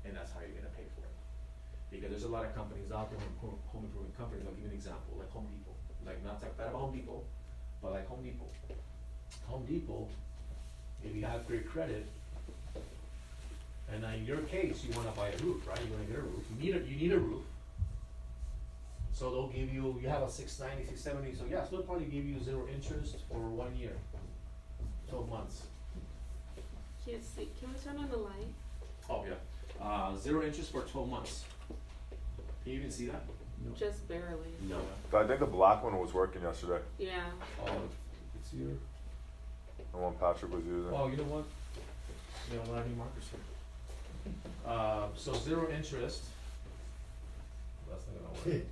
and that's how you're gonna pay for it. Because there's a lot of companies out there, home improvement companies. I'll give you an example, like Home Depot. Like, not talk bad about Home Depot, but like Home Depot. Home Depot, if you have great credit, and in your case, you wanna buy a roof, right? You wanna get a roof. You need a roof. So they'll give you have a 690, 670. So yes, they'll probably give you 0 interest for 1 year, 12 months. Can't see, can we turn on the light? Oh yeah, 0 interest for 12 months. Can you even see that? Just barely. No. I think the black one was working yesterday, Yeah. Oh, it's here. the one Patrick was using. Oh, you know what? They don't have any markers here. So 0 interest. That's not gonna work.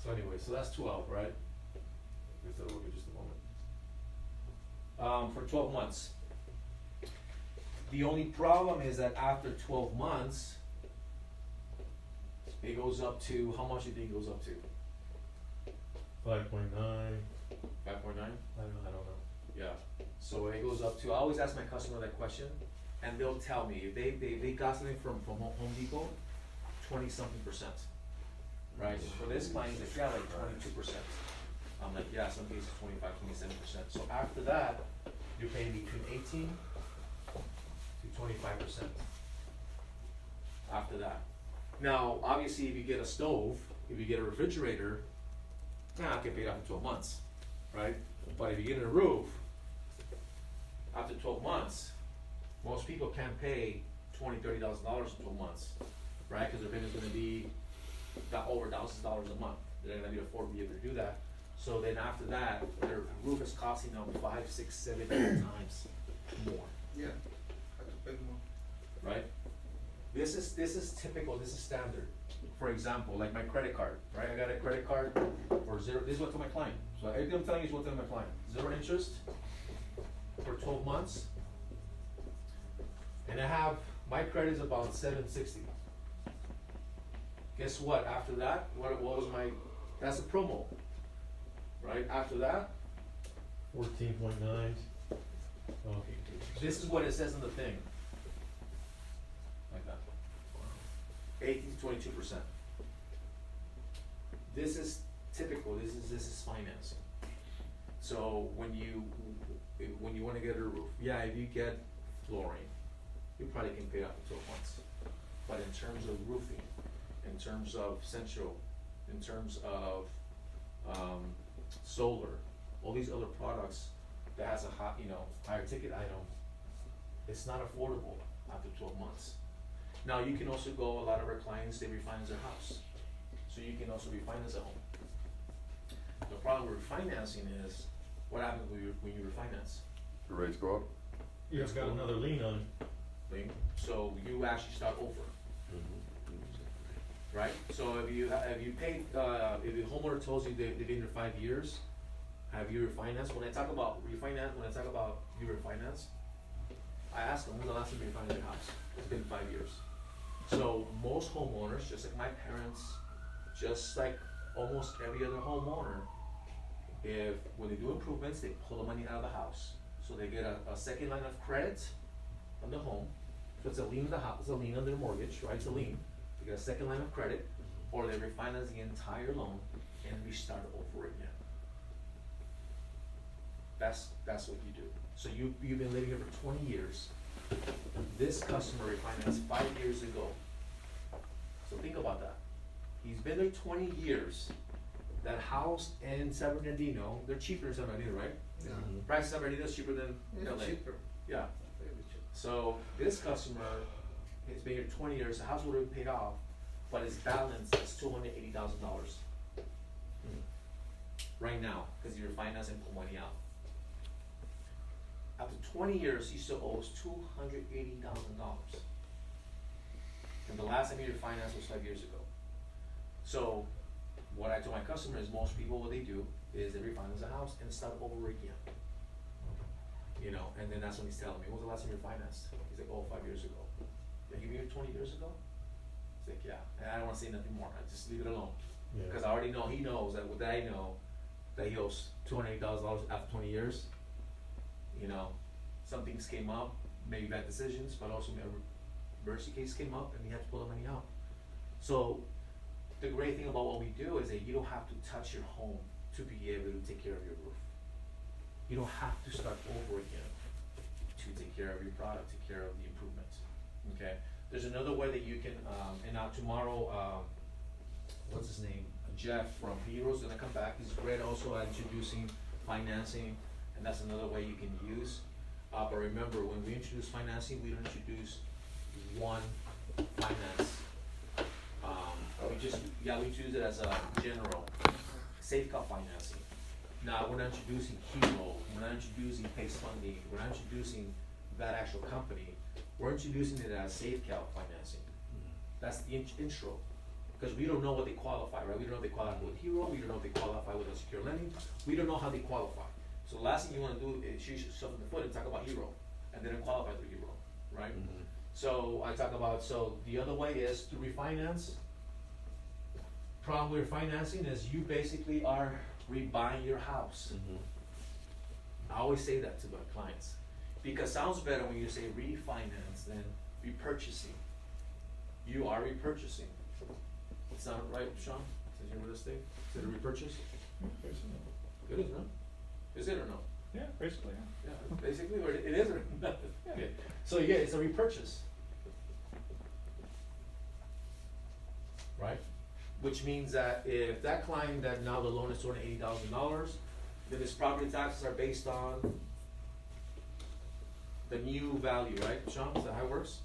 So anyway, so that's 12, right? If that'll work in just a moment. For 12 months. The only problem is that after 12 months, it goes up to, how much do you think it goes up to? 5.9, 5.9? I don't know. Yeah. So it goes up to, I always ask my customer that question, and they'll tell me, if they got something from Home Depot, 20-something%. Right? For this client, they got like 22%. I'm like, yeah, some cases 25, 27%. So after that, you're paying between 18 to 25%. After that. Now, obviously, if you get a stove, if you get a refrigerator, I can pay it after 12 months, right? But if you get a roof, after 12 months, most people can't pay $20,000, $30,000 in 12 months, right? Because their payment's gonna be over $1,000 a month. They're gonna be able to do that. So then after that, their roof is costing them 5, 6, 7, 8 times more, Yeah, have to pay more. right? This is typical, this is standard. For example, like my credit card, right? I got a credit card for 0, this is what to my client. So everything I'm telling you is what to my client. 0 interest for 12 months. And I have, my credit is about 760. Guess what, after that, what was my, that's a promo, right? After that, 14.9. Oh, this is what it says in the thing. Like that. 18 to 22%. This is typical, this is financing. So when you wanna get a roof, yeah, if you get flooring, you probably can pay it off in 12 months. But in terms of roofing, in terms of central, in terms of solar, all these other products that has a higher ticket item, it's not affordable after 12 months. Now you can also go, a lot of our clients, they refinance their house. So you can also refinance a home. The problem with refinancing is, what happens when you refinance? The rates go up. You've got another lien on it. Right? So you actually start over, right? So if you paid, if the homeowner tells you they've been there 5 years, have you refinanced? When I talk about you refinance, I ask them, when's the last time you refinanced your house? It's been 5 years. So most homeowners, just like my parents, just like almost every other homeowner, when they do improvements, they pull the money out of the house. So they get a second line of credit on the home. So it's a lien on the house, it's a lien on their mortgage, right? It's a lien. They get a second line of credit, or they refinance the entire loan and restart over again. That's what you do. So you've been living here for 20 years. This customer refinanced 5 years ago. So think about that. He's been there 20 years. That house in San Bernardino, they're cheaper in San Bernardino, right? Yeah. Price in San Bernardino is cheaper than It's LA. cheaper. Yeah. Very cheap. So this customer has been here 20 years, the house would have been paid off, but his balance is $280,000 right now, because he refinanced and pulled money out. After 20 years, he still owes $280,000. And the last time he refinanced was 5 years ago. So what I told my customer is most people, what they do is they refinance a house and start over again. You know, and then that's when he's telling me, when was the last time you refinanced? He's like, 5 years ago. Yeah, you been here 20 years ago? He's like, yeah, and I don't wanna say nothing more, I just leave it alone. Yeah. Cause I already know, he knows that, what I know, that he owes $280,000 after 20 years. You know, some things came up, maybe bad decisions, but also a emergency case came up and he had to pull the money out. So the great thing about what we do is that you don't have to touch your home to be able to take care of your roof. You don't have to start over again to take care of your product, take care of the improvements, okay? There's another way that you can, and now tomorrow, what's his name? Jeff from Hero's gonna come back. He's great also at introducing financing, and that's another way you can use. But remember, when we introduce financing, we don't introduce one finance. We introduce it as a general, SaveCal financing. Now, we're not introducing Hero, we're not introducing PACE funding, we're not introducing that actual company. We're introducing it as SaveCal financing. That's the intro. Because we don't know what they qualify, right? We don't know if they qualify with Hero, we don't know if they qualify with a secure lending, we don't know how they qualify. So the last thing you wanna do is shoot yourself in the foot and talk about Hero, and then qualify through Hero, right? So I talk about, so the other way is to refinance. Problem with financing is you basically are rebuying your house. I always say that to my clients, because it sounds better when you say refinance than repurchasing. You are repurchasing. It's not right, Sean? Since you're with this thing, is it a repurchase? It is, no? Is it or no? Yeah, basically, Yeah, basically, or it is or not? Okay, so yeah, it's a repurchase. Right? Which means that if that client that now the loan is $280,000, then his property taxes are based on the new value, right, Sean? Is that how it works?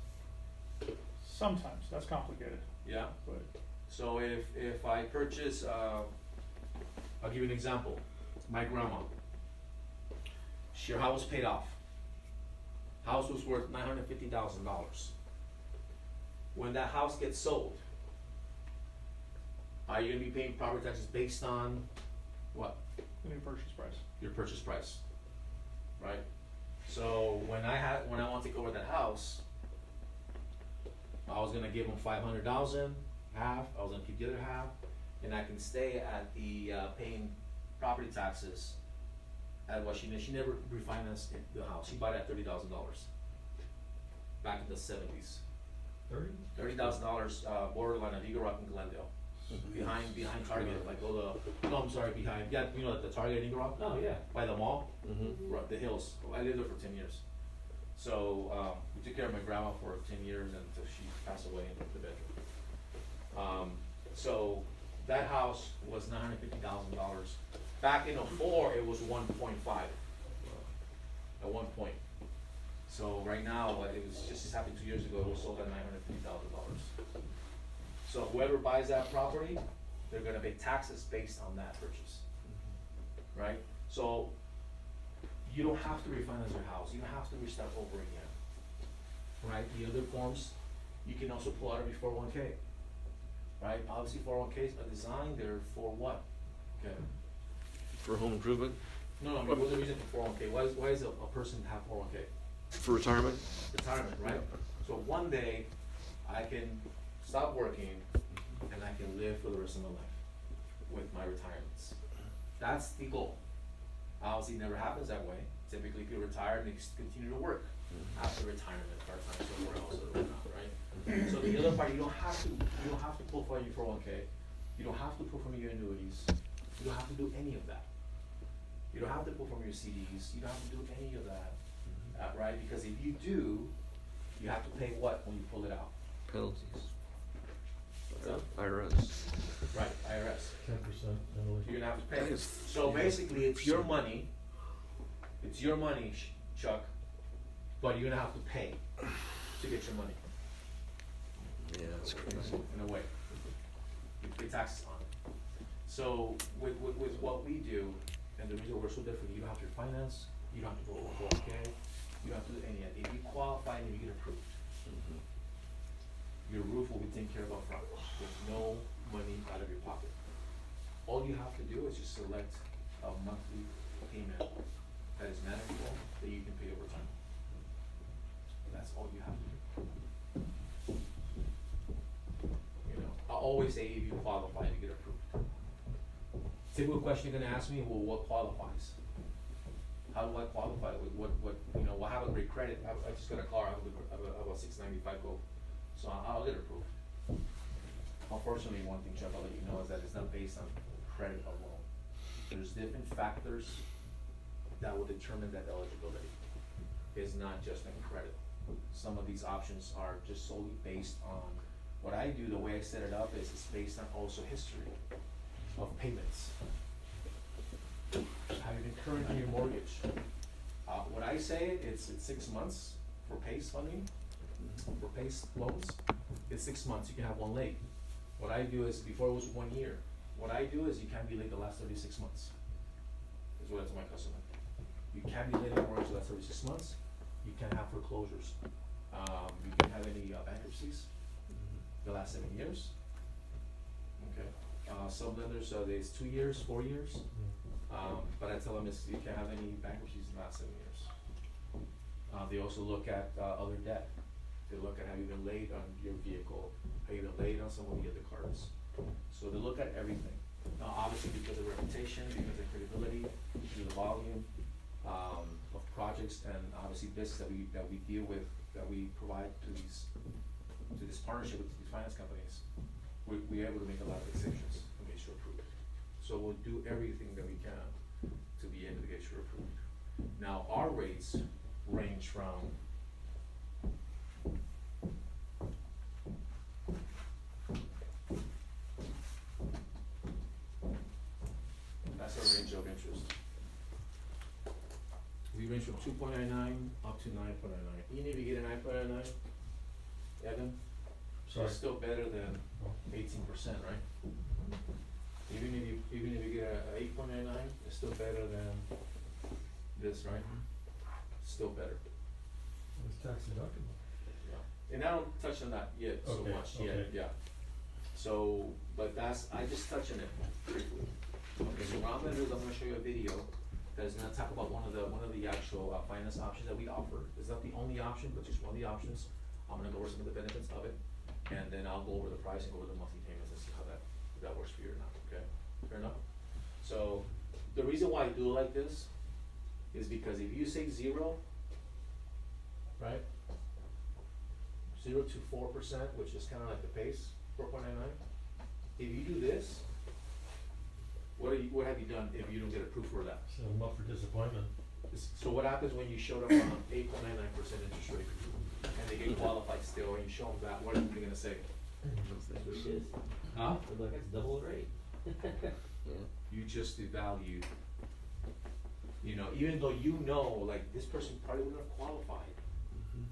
Sometimes, that's complicated, Yeah. but So if I purchase, I'll give you an example. My grandma, her house paid off. House was worth $950,000. When that house gets sold, are you gonna be paying property taxes based on what? the new purchase price. Your purchase price, right? So when I want to take over that house, I was gonna give them 500,000, half, I was gonna keep the other half, and I can stay at the, paying property taxes at what she never refinanced the house, she bought it at $30,000. Back in the 70s. 30,000, borderline of Eagle Rock and Glendale. Behind Target, like behind, yeah, you know, the Target in Eagle Rock? Oh, yeah. By the mall? Right, the hills. I lived there for 10 years. So, we took care of my grandma for 10 years until she passed away in the bedroom. So, that house was $950,000. Back in '04, it was 1.5 at one point. So right now, it was just happened 2 years ago, it was sold at $950,000. So whoever buys that property, they're gonna pay taxes based on that purchase, right? So you don't have to refinance your house, you don't have to restart over again. right? The other forms, you can also pull out of your 401k, right? Obviously, 401ks are designed there for what? Okay. For home improvement, No, I mean, what's the reason for 401k? Why is a person have 401k? for retirement. Retirement, right? So one day, I can stop working and I can live for the rest of my life with my retirements. That's the goal. Obviously, it never happens that way. Typically, people retire and they continue to work after retirement, part-time somewhere else or whatnot, right? So the other part, you don't have to pull from your 401k. You don't have to pull from your annuities. You don't have to do any of that. You don't have to pull from your CDs. You don't have to do any of that, right? Because if you do, you have to pay what when you pull it out? Penalties. So- IRS. Right, IRS. 10% penalty. You're gonna have to pay. That is- So basically, it's your money. It's your money, Chuck, but you're gonna have to pay to get your money. Yeah, that's crazy. In a way. You pay taxes on it. So with what we do, and the reason we're so different, you don't have to finance, you don't have to go to 401k, you don't have to do any of that. If you qualify and you get approved, your roof will be taken care of upfront, with no money out of your pocket. All you have to do is just select a monthly payment that is manageable, that you can pay over time. That's all you have to do. You know, I always say if you qualify, you get approved. Typical question you're gonna ask me, well, what qualifies? How do I qualify? What, you know, I have a great credit, I just got a car, I have a 695 Go, so I'll get approved. Unfortunately, one thing, Chuck, I'll let you know, is that it's not based on credit alone. There's different factors that will determine that eligibility. It's not just on credit. Some of these options are just solely based on, what I do, the way I set it up is it's based on also history of payments. Have you been current on your mortgage? When I say it's 6 months for PACE funding, for PACE loans, it's 6 months, you can have one late. What I do is, before it was 1 year, what I do is you can't be late the last 36 months, is what I tell my customer. You can't be late in mortgage the last 36 months, you can't have foreclosures. You can't have any bankruptcies the last 7 years. Okay, some lenders, there's 2 years, 4 years. But I tell them you can't have any bankruptcies in the last 7 years. They also look at other debt. They look at have you been late on your vehicle, have you been late on some of the other cards. So they look at everything. Now, obviously, because of reputation, because of credibility, because of the volume of projects, and obviously business that we deal with, that we provide to this partnership with these finance companies, we're able to make a lot of exceptions and get you approved. So we'll do everything that we can to be able to get you approved. Now, our rates range from that's our range of interest. We range from 2.99 up to 9.99. Even if you get a 9.99, Evan, Sorry. it's still better than 18%, right? Even if you get a 8.99, it's still better than this, right? Still better. It's tax deductible. Yeah. And I don't touch on that yet so Okay, much yet, okay. yeah. So, but I just touch on it briefly. Okay, so what I'm gonna do is I'm gonna show you a video that's gonna talk about one of the actual finance options that we offer. It's not the only option, but just one of the options. I'm gonna go over some of the benefits of it, and then I'll go over the pricing, over the monthly payments, and see how that works for you or not, okay? Fair enough? So, the reason why I do it like this is because if you say 0, right? 0 to 4%, which is kinda like the PACE, 4.99. If you do this, what have you done if you don't get approved for that? Set them up for disappointment. So what happens when you showed up on 8.99% interest rate, and they get qualified still, and you show them that, what are they gonna say? That's what it is. Huh? They're like, it's double the rate. You just devalued, you know, even though you know, like, this person probably wouldn't have qualified,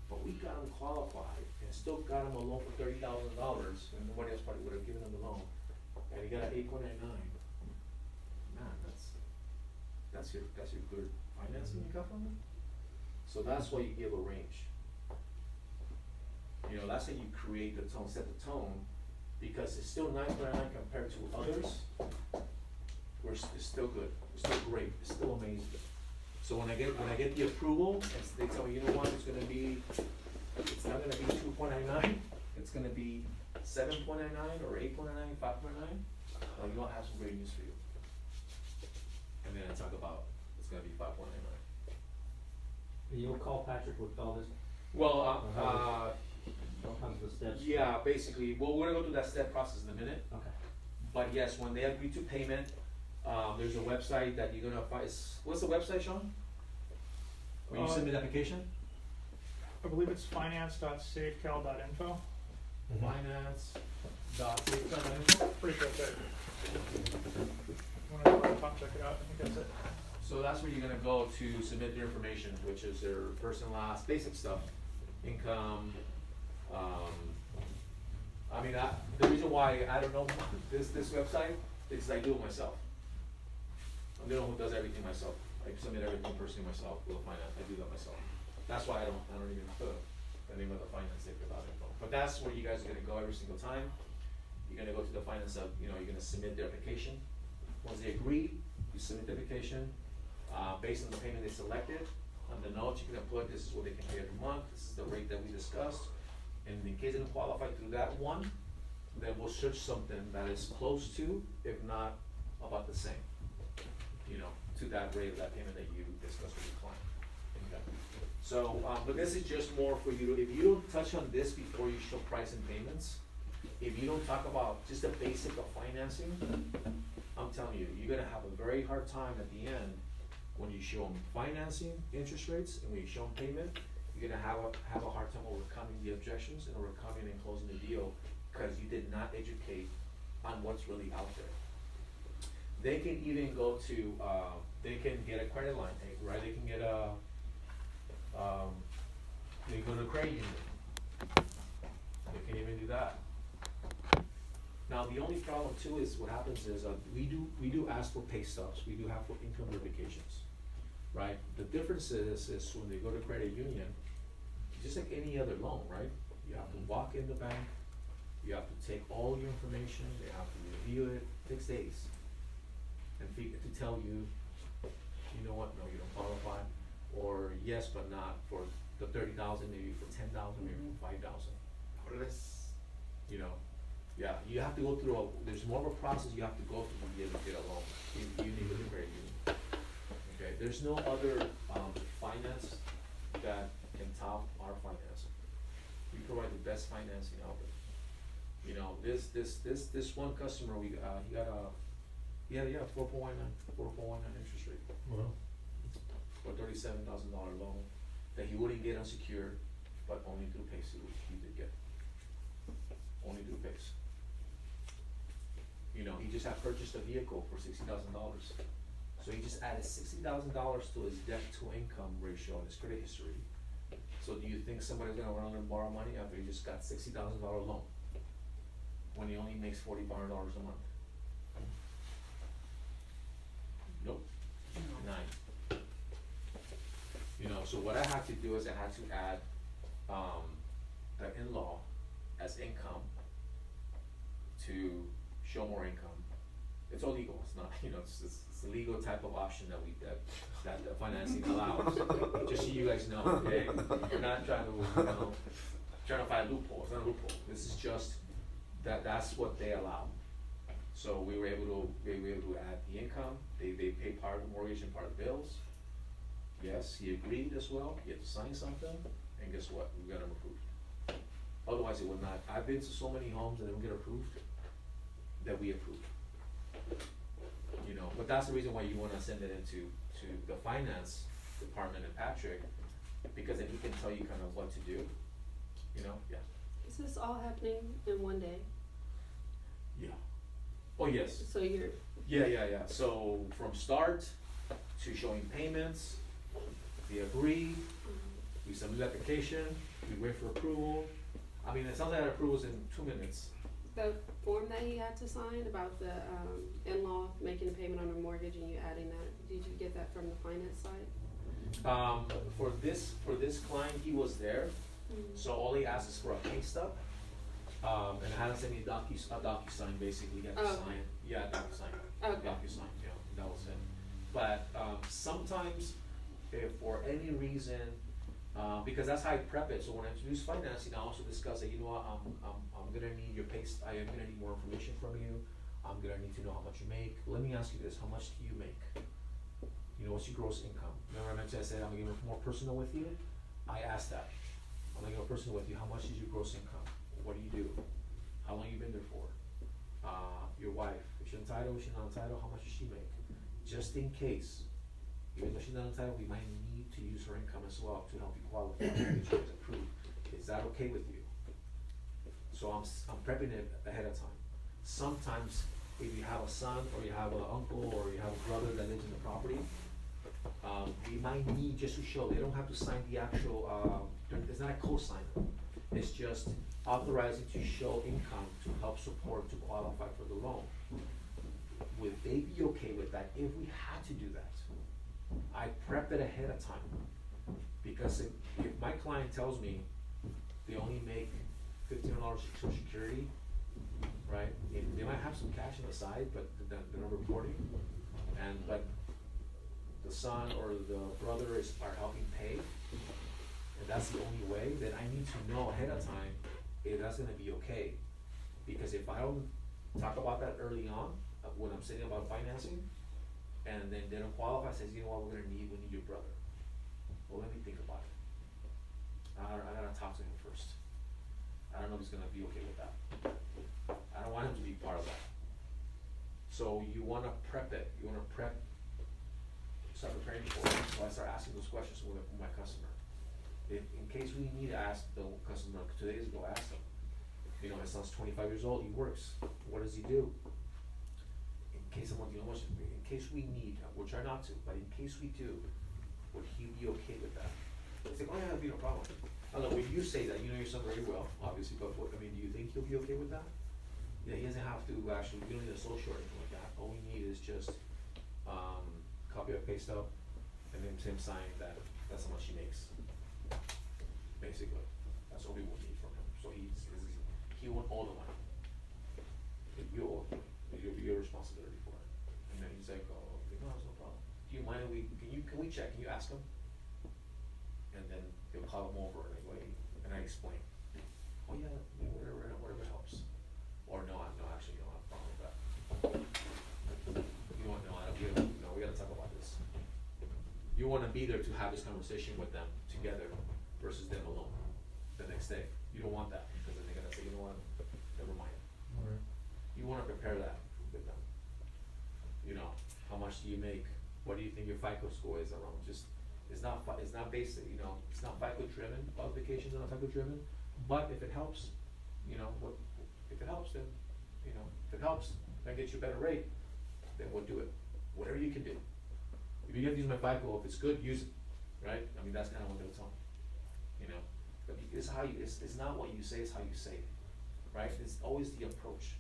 but we got them qualified, and still got them a loan for $30,000, and nobody else probably would have given them the loan, and he got an 8.99. Man, that's your good financing you got from them. So that's why you give a range. You know, that's how you create the tone, set the tone, because it's still $9.99 compared to others. It's still good, it's still great, it's still amazing. So when I get the approval, and they tell me, you know what, it's not gonna be $2.99, it's gonna be $7.99 or $8.99, $5.99, well, you know, I have some great news for you. And then I talk about, it's gonna be $5.99. You'll call Patrick with all this, Well, all kinds of steps. yeah, basically, well, we're gonna go through that step process in a minute. Okay. But yes, when they agree to payment, there's a website that you're gonna find, what's the website, Sean? When you submit the application? I believe it's finance.savecal.info. Finance.save.info. Pretty sure that's it. When I go to the top, check it out, I think that's it. So that's where you're gonna go to submit your information, which is their first and last, basic stuff, income, I mean, the reason why I don't know this website is I do it myself. I'm the one who does everything myself. I submit everything personally myself with finance. I do that myself. That's why I don't even put the name of the finance info. But that's where you guys are gonna go every single time. You're gonna go to the finance you're gonna submit the application. Once they agree, you submit the application, based on the payment they selected. On the notes, you're gonna put, this is what they can pay every month, this is the rate that we discussed. And in case they don't qualify through that one, then we'll search something that is close to, if not about the same, you know, to that rate of that payment that you discussed with your client. Okay. So, but this is just more for you to, if you don't touch on this before you show price and payments, if you don't talk about just the basic of financing, I'm telling you, you're gonna have a very hard time at the end when you show them financing, interest rates, and when you show them payment. You're gonna have a hard time overcoming the objections and overcoming and closing the deal, because you did not educate on what's really out there. They can even go to, they can get a credit line, right? They can get they go to a credit union. They can even do that. Now, the only problem too is what happens is, we do ask for pay stubs, we do have for income verifications, right? The difference is when they go to credit union, just like any other loan, right? You have to walk in the bank, you have to take all your information, they have to review it, 6 days. And to tell you, you know what, no, you don't qualify, or yes, but not for the 30,000, maybe for 10,000, maybe for 5,000. Or less, you know, yeah, you have to go through there's more of a process you have to go through to be able to get a loan. You need to credit union. Okay, there's no other, finance that can top our financing. We provide the best financing out there. You know, this one customer, he had a 4.19 interest rate Well, for $37,000 loan that he wouldn't get unsecured, but only through PACE he did get. Only through PACE. You know, he just had purchased a vehicle for $60,000. So he just added $60,000 to his debt to income ratio on his credit history. So do you think somebody's gonna run and borrow money after he just got $60,000 loan? When he only makes $4,500 a month? Nope, 9. You know, so what I had to do is I had to add, the in-law as income to show more income. It's all legal, it's not, you know, it's a legal type of option that the financing allows, just so you guys know, okay? We're not trying to find a loophole, it's not a loophole, this is just, that's what they allow. So we were able to add the income, they pay part of the mortgage and part of the bills. Yes, he agreed as well, he had to sign something, and guess what, we got him approved. Otherwise it would not, I've been to so many homes that don't get approved, that we approved. You know, but that's the reason why you wanna send it into the finance department and Patrick, because then he can tell you kind of what to do, you know, yeah. Is this all happening in one day? Yeah. Oh, yes. So you're, Yeah, so from start to showing payments, we agree, we submit the application, we wait for approval. I mean, it sounds like that approval's in 2 minutes. the form that he had to sign about the, in-law making a payment on a mortgage and you adding that, did you get that from the finance side? For this client, he was there, So all he asks is for a pay stub, and it has any DocuSign basically, you have to Oh. sign, yeah, DocuSign. Okay. DocuSign, yeah, that was it. But, sometimes, if for any reason, because that's how I prep it, so when I introduce financing, I also discuss that, you know what, I'm gonna need your I am gonna need more information from you, I'm gonna need to know how much you make. Let me ask you this, how much do you make? You know, what's your gross income? Remember I mentioned, I said I'm gonna get more personal with you? I asked that. I'm gonna get more personal with you, how much is your gross income? What do you do? How long you been there for? Your wife, is she entitled, is she not entitled, how much does she make? Just in case, even though she's not entitled, we might need to use her income as well to help you qualify, to make sure it's approved. Is that okay with you? So I'm prepping it ahead of time. Sometimes, if you have a son, or you have an uncle, or you have a brother that lives in the property, we might need just to show, they don't have to sign the actual, it's not a co-signer. It's just authorizing to show income to help support, to qualify for the loan. Would they be okay with that if we had to do that? I prep it ahead of time, because if my client tells me they only make $1,500 Social Security, right? They might have some cash on the side, but they're not reporting, but the son or the brother are helping pay, and that's the only way, then I need to know ahead of time if that's gonna be okay. Because if I don't talk about that early on, when I'm saying about financing, and then they don't qualify, says, you know what, we need your brother. Well, let me think about it. I gotta talk to him first. I don't know if he's gonna be okay with that. I don't want him to be part of that. So you wanna prep it, start preparing for it, so I start asking those questions with my customer. If, in case we need to ask the customer, 2 days ago, ask them, you know, my son's 25 years old, he works, what does he do? In case someone, you know, in case we need, we'll try not to, but in case we do, would he be okay with that? It's like, oh yeah, that'd be no problem. I don't know, when you say that, you know your son very well, obviously, but what, do you think he'll be okay with that? Yeah, he doesn't have to actually, we don't need a social or anything like that, all we need is just, copy of pay stub, and then him sign that, that's how much he makes. Basically, that's all we will need from him, so he won't owe the money. You owe it, it'll be your responsibility for it. And then he's like, oh, okay, no, it's no problem. Do you mind if can we check, can you ask him? And then he'll call him over, and I explain, oh yeah, whatever helps. Or no, actually, no, I have a problem with that. You know what, no, we gotta talk about this. You wanna be there to have this conversation with them together versus them alone the next day. You don't want that, because then they're gonna say, you know what, never mind. Alright. You wanna prepare that with them. You know, how much do you make? What do you think your FICO score is around? Just, it's not basic, you know, it's not FICO driven, qualifications are not FICO driven, but if it helps, you know, if it helps, then, you know, if it helps, and gets you a better rate, then we'll do it. Whatever you can do. If you have to use my FICO, if it's good, use it, right? I mean, that's kinda what they'll tell me, you know? But it's how it's not what you say, it's how you say it, right? It's always the approach.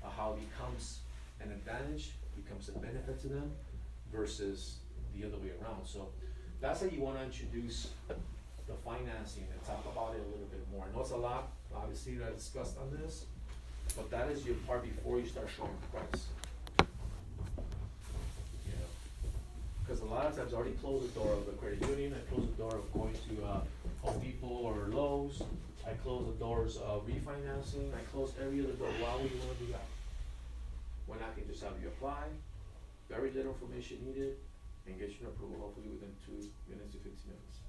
How it becomes an advantage, becomes a benefit to them, versus the other way around. So that's how you wanna introduce the financing and talk about it a little bit more. I know it's a lot, obviously, that I discussed on this, but that is your part before you start showing the price. You know, cause a lot of times I already close the door of the credit union, I close the door of going to, Home Depot or Lowe's, I close the doors of refinancing, I close every other door. Why would you wanna do that? When I can just have you apply, very little information needed, and get you an approval hopefully within 2 minutes to 15 minutes.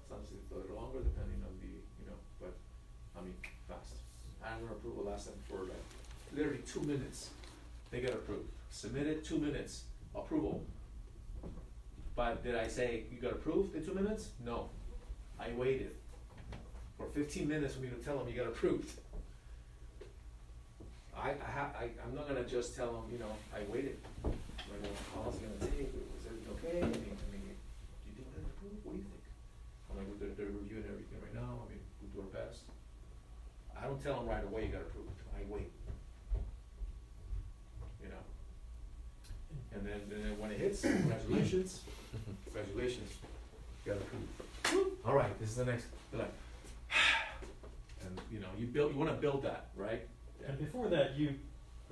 Sometimes it's a little longer depending on the, you know, but, I mean, fast. I had an approval last time for like, literally 2 minutes, they got approved. Submitted, 2 minutes, approval. But did I say, you got approved in 2 minutes? No. I waited for 15 minutes for me to tell them you got approved. I'm not gonna just tell them, you know, I waited. I know how long it's gonna take, is everything okay? I mean, do you think they're approved? What do you think? I'm like, they're reviewing everything right now, I mean, we do our best. I don't tell them right away you got approved, I wait. You know? And then when it hits, congratulations, you got approved. all right, this is the next, they're like, and you know, you wanna build that, right? And before that, you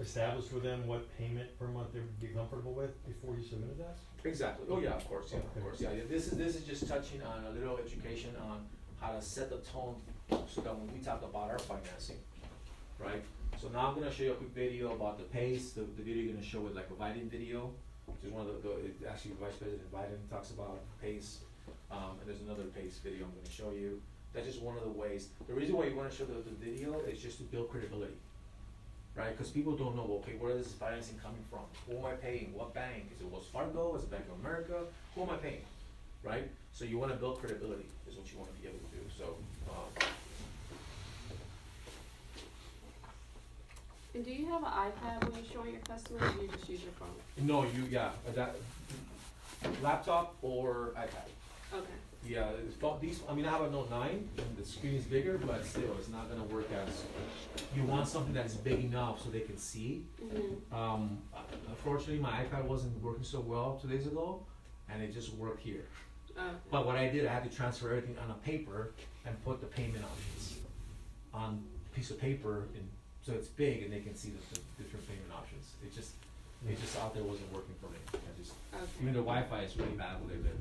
established with them what payment per month they would be comfortable with before you submitted that? Exactly, oh yeah, of course, yeah, of Okay. course, yeah, this is just touching on a little education on how to set the tone, so that when we talk about our financing, right? So now I'm gonna show you a quick video about the pace, the video you're gonna show with like a Biden video, which is one of actually Vice President Biden talks about pace, and there's another pace video I'm gonna show you. That's just one of the ways, the reason why you wanna show the video is just to build credibility, right? Cause people don't know, okay, where is this financing coming from? Who am I paying? What bank? Is it Wells Fargo? Is it Bank of America? Who am I paying? Right? So you wanna build credibility is what you wanna be able to do, so, And do you have an iPad when you're showing your customers, or you just use your phone? no, that, laptop or iPad. Okay. Yeah, these, I mean, I have a Note 9, and the screen is bigger, but still, it's not gonna work as, you want something that is big enough so they can see. Mm-hmm. Unfortunately, my iPad wasn't working so well 2 days ago, and it just worked here. Okay. But what I did, I had to transfer everything on a paper and put the payment options on a piece of paper, and so it's big and they can see the different payment options. It just out there wasn't working for me. I just, Okay. even the Wi-Fi is really bad where they live.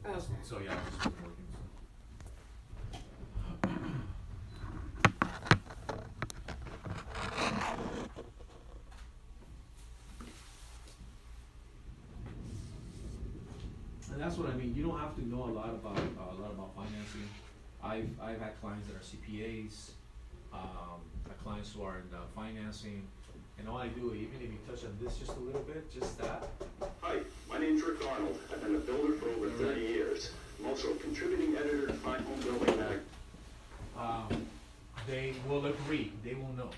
Okay. So yeah, it just wasn't working. And that's what I mean. You don't have to know a lot about financing. I've had clients that are CPAs, clients who are in financing, and all I do, even if you touch on this just a little bit, just that. Hi, my name's Rick Arnold. I've been a builder for over 30 years. I'm also a contributing editor to Fine Home Building Mag. They will agree. They will know.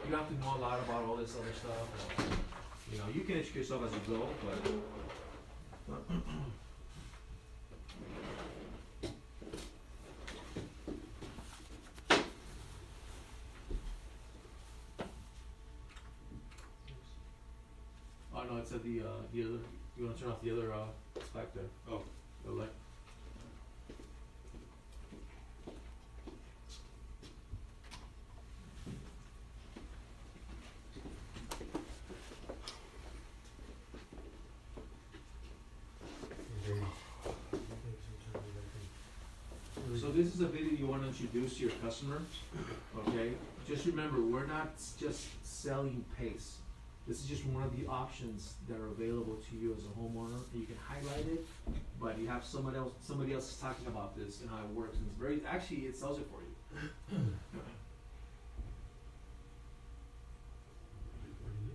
You have to know a lot about all this other stuff. You know, you can educate yourself as you go, but. Oh no, it's at the other. You wanna turn off the other spec there? Oh, the light. So this is a video you want to introduce to your customer, okay? Just remember, we're not just selling pace. This is just one of the options that are available to you as a homeowner. You can highlight it, but you have somebody else is talking about this and how it works, and it's very, actually, it sells it for you.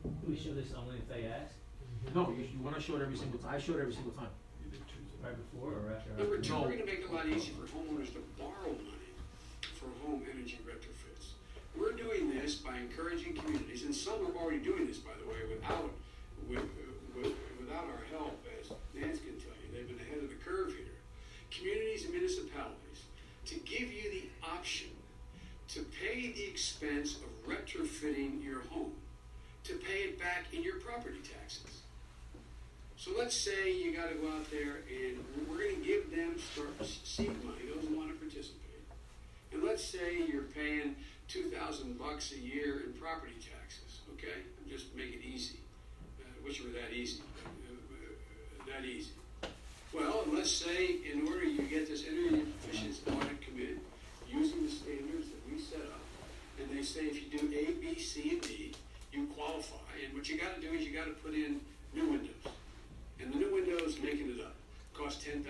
Do we show this only if they ask, No, you want to show it every single time. I show it every single time. right before or after? Number two, No. we're gonna make it a lot easier for homeowners to borrow money for home energy retrofits. We're doing this by encouraging communities, and some are already doing this, by the way, without our help, as Nance can tell you. They've been ahead of the curve here. Communities and municipalities to give you the option to pay the expense of retrofitting your home, to pay it back in your property taxes. So let's say you gotta go out there and we're gonna give them seed money, those who wanna participate. And let's say you're paying $2,000 a year in property taxes, okay? Just make it easy. Wish it were that easy. That easy. Well, let's say in order you get this energy efficiency audit committed using the standards that we set up, and they say if you do A, B, C, and D, you qualify. And what you gotta do is you gotta put in new windows. And the new windows, making it up, cost $10,000.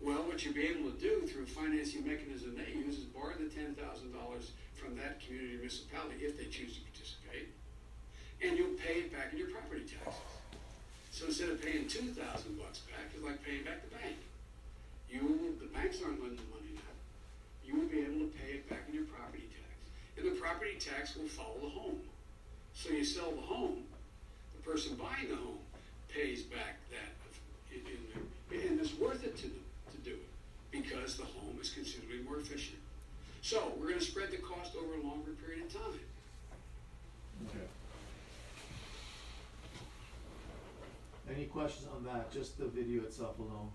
Well, what you'll be able to do through a financing mechanism they use is borrow the $10,000 from that community municipality if they choose to participate, and you'll pay it back in your property taxes. So instead of paying $2,000 back, it's like paying back the bank. The banks aren't lending the money now. You will be able to pay it back in your property tax. And the property tax will follow the home. So you sell the home, the person buying the home pays back that, and it's worth it to them to do it because the home is considerably more efficient. So we're going to spread the cost over a longer period of time. Okay. Any questions on that? Just the video itself alone.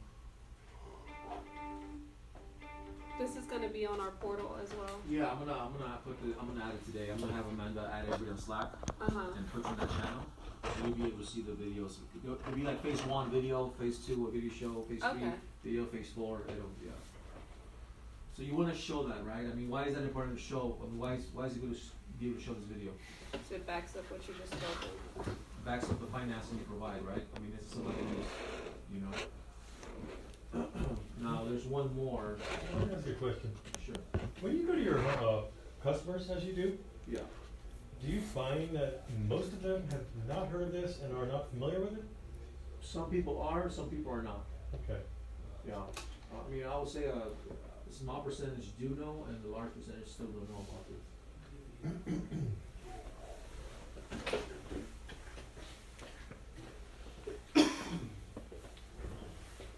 be on our portal as well? Yeah, I'm gonna add it today. I'm gonna have Amanda add it on Slack Uh-huh. and put it on that channel. And you'll be able to see the videos. It'll be like phase 1 video, phase 2 a video show, phase 3 Okay. video, phase 4. Yeah. So you want to show that, right? I mean, why is that important to show? I mean, why is it good to be able to show this video? So it backs up what you just told me. Backs up the financing you provide, right? I mean, this is something that is, you know. Now, there's one more. Let me ask you a question. Sure. When you go to your customers, as you do, Yeah. do you find that most of them have not heard of this and are not familiar with it? Some people are, some people are not. Okay. Yeah. I mean, I would say a small percentage do know, and the large percentage still don't know about it.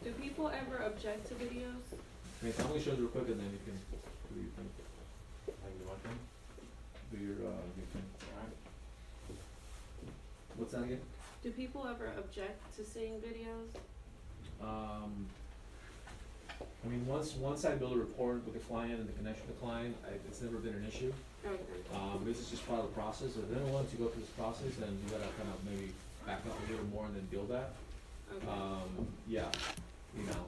Do people ever object to videos? Okay, so I'm gonna show you real quick, and then you can do your thing. Do my thing? Do your thing. Alright. What's that again? Do people ever object to seeing videos? I mean, once I build a rapport with the client and the connection with the client, it's never been an issue. Okay. This is just part of the process. If they don't want to go through this process, then you gotta kind of maybe back up a little more and then build that. Okay. Yeah, you know,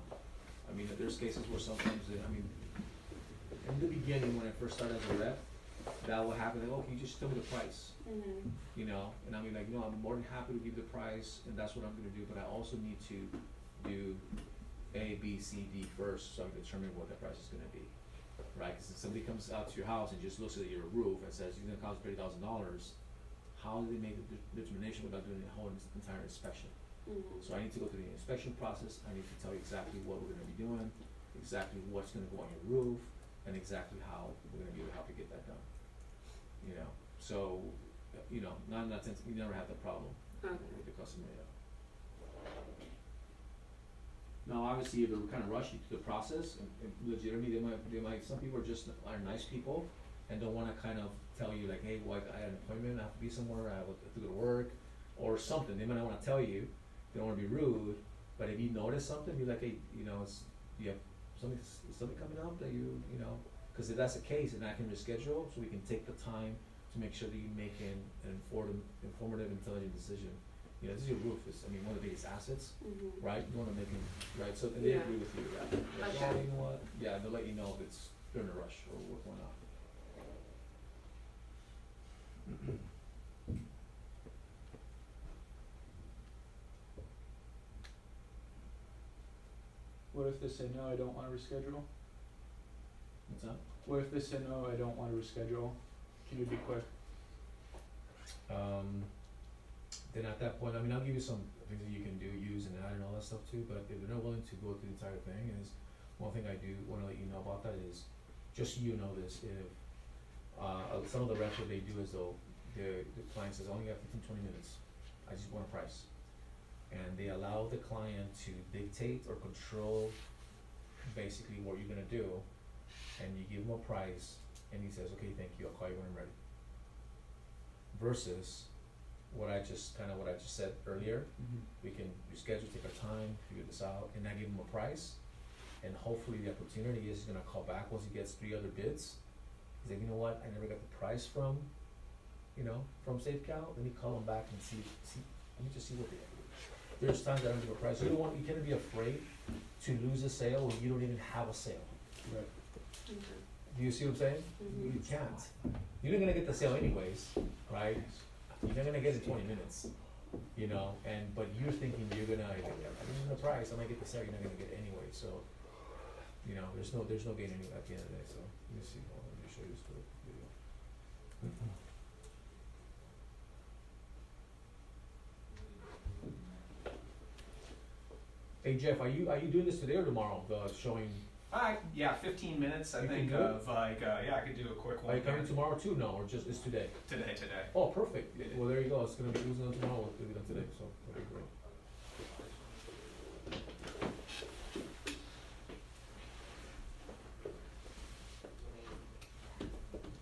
I mean, there's cases where sometimes, I mean, in the beginning, when I first started as a rep, that will happen, like, oh, can you just tell me the price? Mhm. You know, and I mean, like, no, I'm more than happy to give the price, and that's what I'm gonna do, but I also need to do A, B, C, D first, so I can determine what the price is gonna be, right? Cause if somebody comes out to your house and just looks at your roof and says, it's gonna cost $30,000, how do they make the determination without doing the whole entire inspection? Mhm. So I need to go through the inspection process, I need to tell you exactly what we're gonna be doing, exactly what's gonna go on your roof, and exactly how we're gonna be able to help you get that done. You know, so, you know, not in that sense, we never had that problem Okay. with the customer, yeah. Now, obviously, if they're kinda rushing through the process, and legitimately, they might, some people are nice people, and don't wanna kind of tell you like, hey, well, I had an appointment, I have to be somewhere, I have to go to work, or something, they might not wanna tell you, they don't wanna be rude, but if you notice something, be like, hey, you know, you have something coming up that you know, cause if that's the case, then I can reschedule, so we can take the time to make sure that you make an informative, intelligent decision. You know, this is your roof, it's, I mean, one of the biggest assets, Mhm. right? You wanna make it, right, so, and they Yeah. agree with you, right? Like, Okay. oh, you know what, yeah, they'll let you know if it's, they're in a rush or what's going on. What if they say, no, I don't wanna reschedule? What's that? What if they say, no, I don't wanna reschedule? Can you be quick? Then at that point, I mean, I'll give you some things that you can do, use and add and all that stuff too, but if they're not willing to go through the entire thing, is, one thing I do wanna let you know about that is, just so you know this, if, some of the reps, what they do is the client says, I only got 15, 20 minutes, I just want a price. And they allow the client to dictate or control basically what you're gonna do, and you give him a price, and he says, okay, thank you, I'll call you when I'm ready. Versus what I just said earlier, we can reschedule, take our time, figure this out, and I give him a price, and hopefully the opportunity is he's gonna call back once he gets 3 other bids. He's like, you know what, I never got the price from SaveCal, let me call him back and see, let me just see what they have. There's times I don't give a price, you can't be afraid to lose a sale when you don't even have a sale. Right. Okay. Do you see what I'm saying? Mhm. You can't. You're not gonna get the sale anyways, right? You're not gonna get it in 20 minutes, you know, but you're thinking you're gonna, I'm losing the price, I might get the sale, you're not gonna get it anyway, so, you know, there's no gain anyway at the end of the day, so, let me see, hold on, let me show you this quick video. Hey Jeff, are you doing this today or tomorrow, showing, Yeah, 15 minutes, I You can think, do it? of like, yeah, I could do a quick one. are you coming tomorrow too, no, or just, it's today? Today. Oh, perfect, Yeah. well, there you go, it's gonna be done tomorrow, it'll be done today, so, okay, great.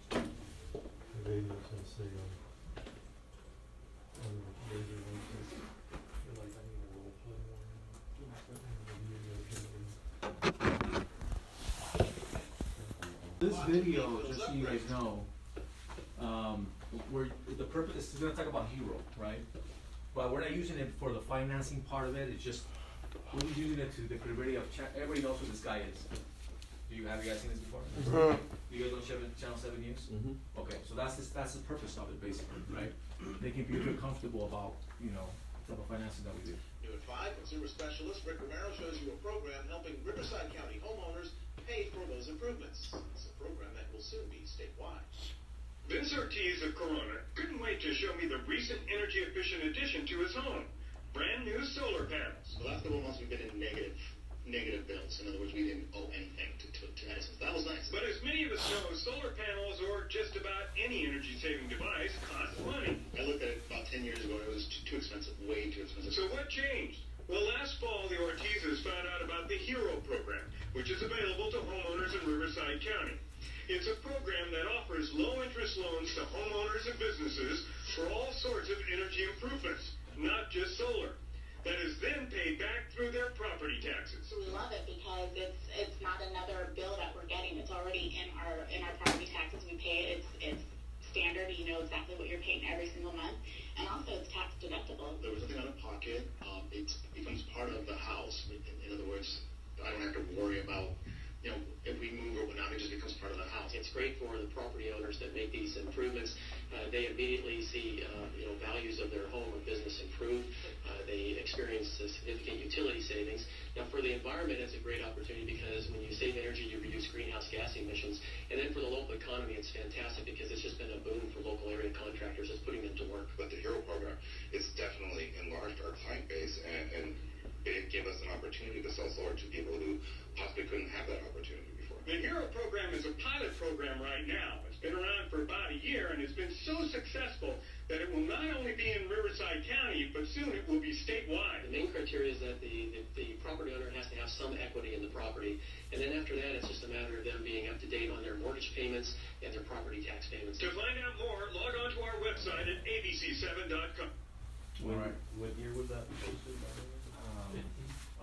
The radio is gonna say, on the radio wants to, you're like, I need a role play more. And the video is gonna be- This video, just so you guys know, the purpose is gonna talk about Hero, right? But we're not using it for the financing part of it, it's just, we're just using it to the credibility of, everybody knows who this guy is. Have you guys seen this before? You guys don't Channel 7 News? Okay, so that's the purpose of it, basically, right? Making people feel comfortable about, the type of financing that we do. New at 5, consumer specialist Rick Romero shows you a program helping Riverside County homeowners pay for those improvements. It's a program that will soon be statewide. Vince Ortiz of Corona couldn't wait to show me the recent energy efficient addition to his home. Brand new solar panels. The last couple of months we've been in negative bills. In other words, we didn't owe anything to Edison. That was nice. But as many of us know, solar panels or just about any energy saving device costs money. I looked at it about 10 years ago and it was too expensive, way too expensive. So what changed? Well, last fall, the Ortizes found out about the Hero program, which is available to homeowners in Riverside County. It's a program that offers low-interest loans to homeowners and businesses for all sorts of energy improvements, not just solar. That is then paid back through their property taxes. We love it because it's not another bill that we're getting. It's already in our property taxes. We pay it. It's standard. You know exactly what you're paying every single month, and also it's tax deductible. There was nothing out of pocket. It becomes part of the house. In other words, I don't have to worry about if we move or whatnot. It just becomes part of the house. It's great for the property owners that make these improvements. They immediately see, values of their home or business improve. They experience significant utility savings. Now, for the environment, it's a great opportunity because when you save energy, you reduce greenhouse gas emissions. And then for the local economy, it's fantastic because it's just been a boon for local area contractors. It's putting them to work. But the Hero program, it's definitely enlarged our client base and it gave us an opportunity to sell solar to people who possibly couldn't have that opportunity before. The Hero program is a pilot program right now. It's been around for about a year and it's been so successful that it will not only be in Riverside County, but soon it will be statewide. The main criteria is that the property owner has to have some equity in the property, and then after that, it's just a matter of them being up to date on their mortgage payments and their property tax payments. To find out more, log on to our website at abc7.com. What year was that posted, by the way?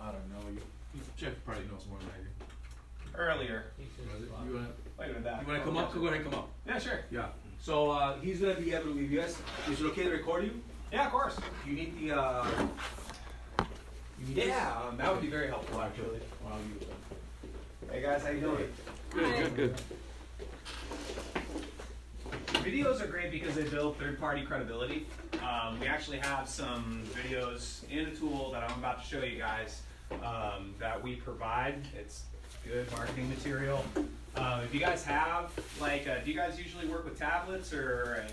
I don't know. Jeff probably knows more than I do. Earlier. You wanna come up? Go ahead and come up. Yeah, sure. Yeah. So he's gonna be able to. If you guys, is it okay to record you? Yeah, of course. You need the. That would be very helpful, actually. Wow, Hey guys, how you doing? Good. Videos are great because they build third-party credibility. We actually have some videos in a tool that I'm about to show you guys that we provide. It's good marketing material. If you guys have, do you guys usually work with tablets or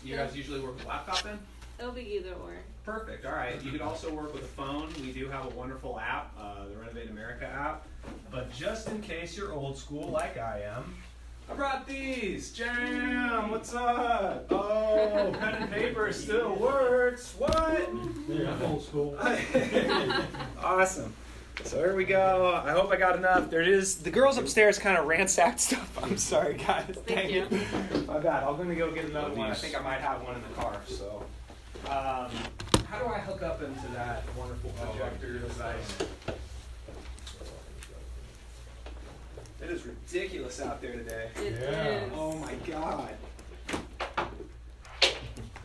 you guys usually work with laptop then? It'll be either or. Perfect. All right. You could also work with a phone. We do have a wonderful app, the Renovate America app. But just in case you're old school like I am, I brought these. Jam, what's up? Oh, pen and paper still works. What? Yeah, old school. Awesome. So here we go. I hope I got enough. There it is. The girls upstairs kind of ransacked stuff. I'm sorry, guys. Dang it. My bad. I'm going to go get another one. I think I might have one in the car. So, how do I hook up into that wonderful projector device? It is ridiculous out there today. It is. Oh my God.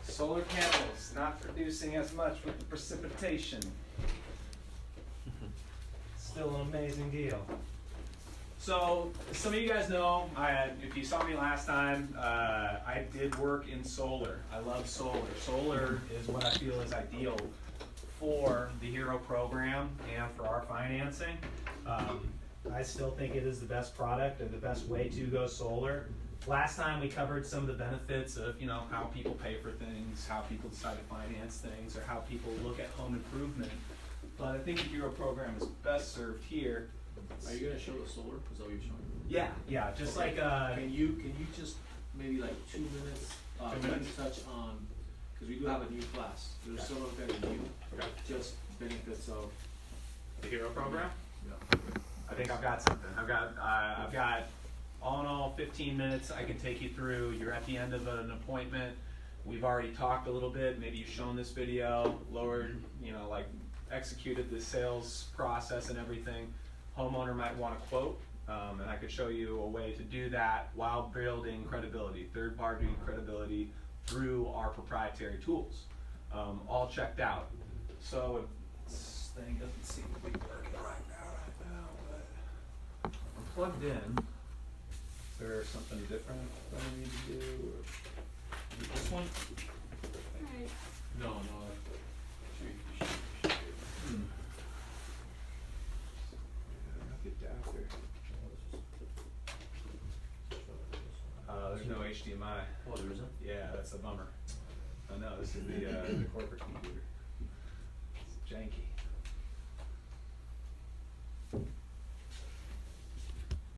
Solar panels not producing as much with the precipitation. Still an amazing deal. So, some of you guys know, if you saw me last time, I did work in solar. I love solar. Solar is what I feel is ideal for the Hero program and for our financing. I still think it is the best product and the best way to go solar. Last time we covered some of the benefits of, how people pay for things, how people decide to finance things, or how people look at home improvement. But I think the Hero program is best served here. Are you gonna show the solar? Is that what you're showing? Yeah, just okay. like Can you just maybe like 2 minutes? 2 minutes. Touch on, because we do have a new class. There's some of them new. Okay. Just benefits of the Hero program. Yeah. I think I've got something. I've got all in all 15 minutes I can take you through. You're at the end of an appointment. We've already talked a little bit. Maybe you've shown this video, lowered, executed the sales process and everything. Homeowner might want a quote And I could show you a way to do that while building credibility, third-party credibility through our proprietary tools, all checked out. So if this thing doesn't seem to be working right now, but I'm plugged in. Is there something different that I need to do? Or this one? Alright. No, no, I'll get to after. There's no HDMI. Oh, there isn't? Yeah, that's a bummer. Oh no, this is the corporate computer. It's janky.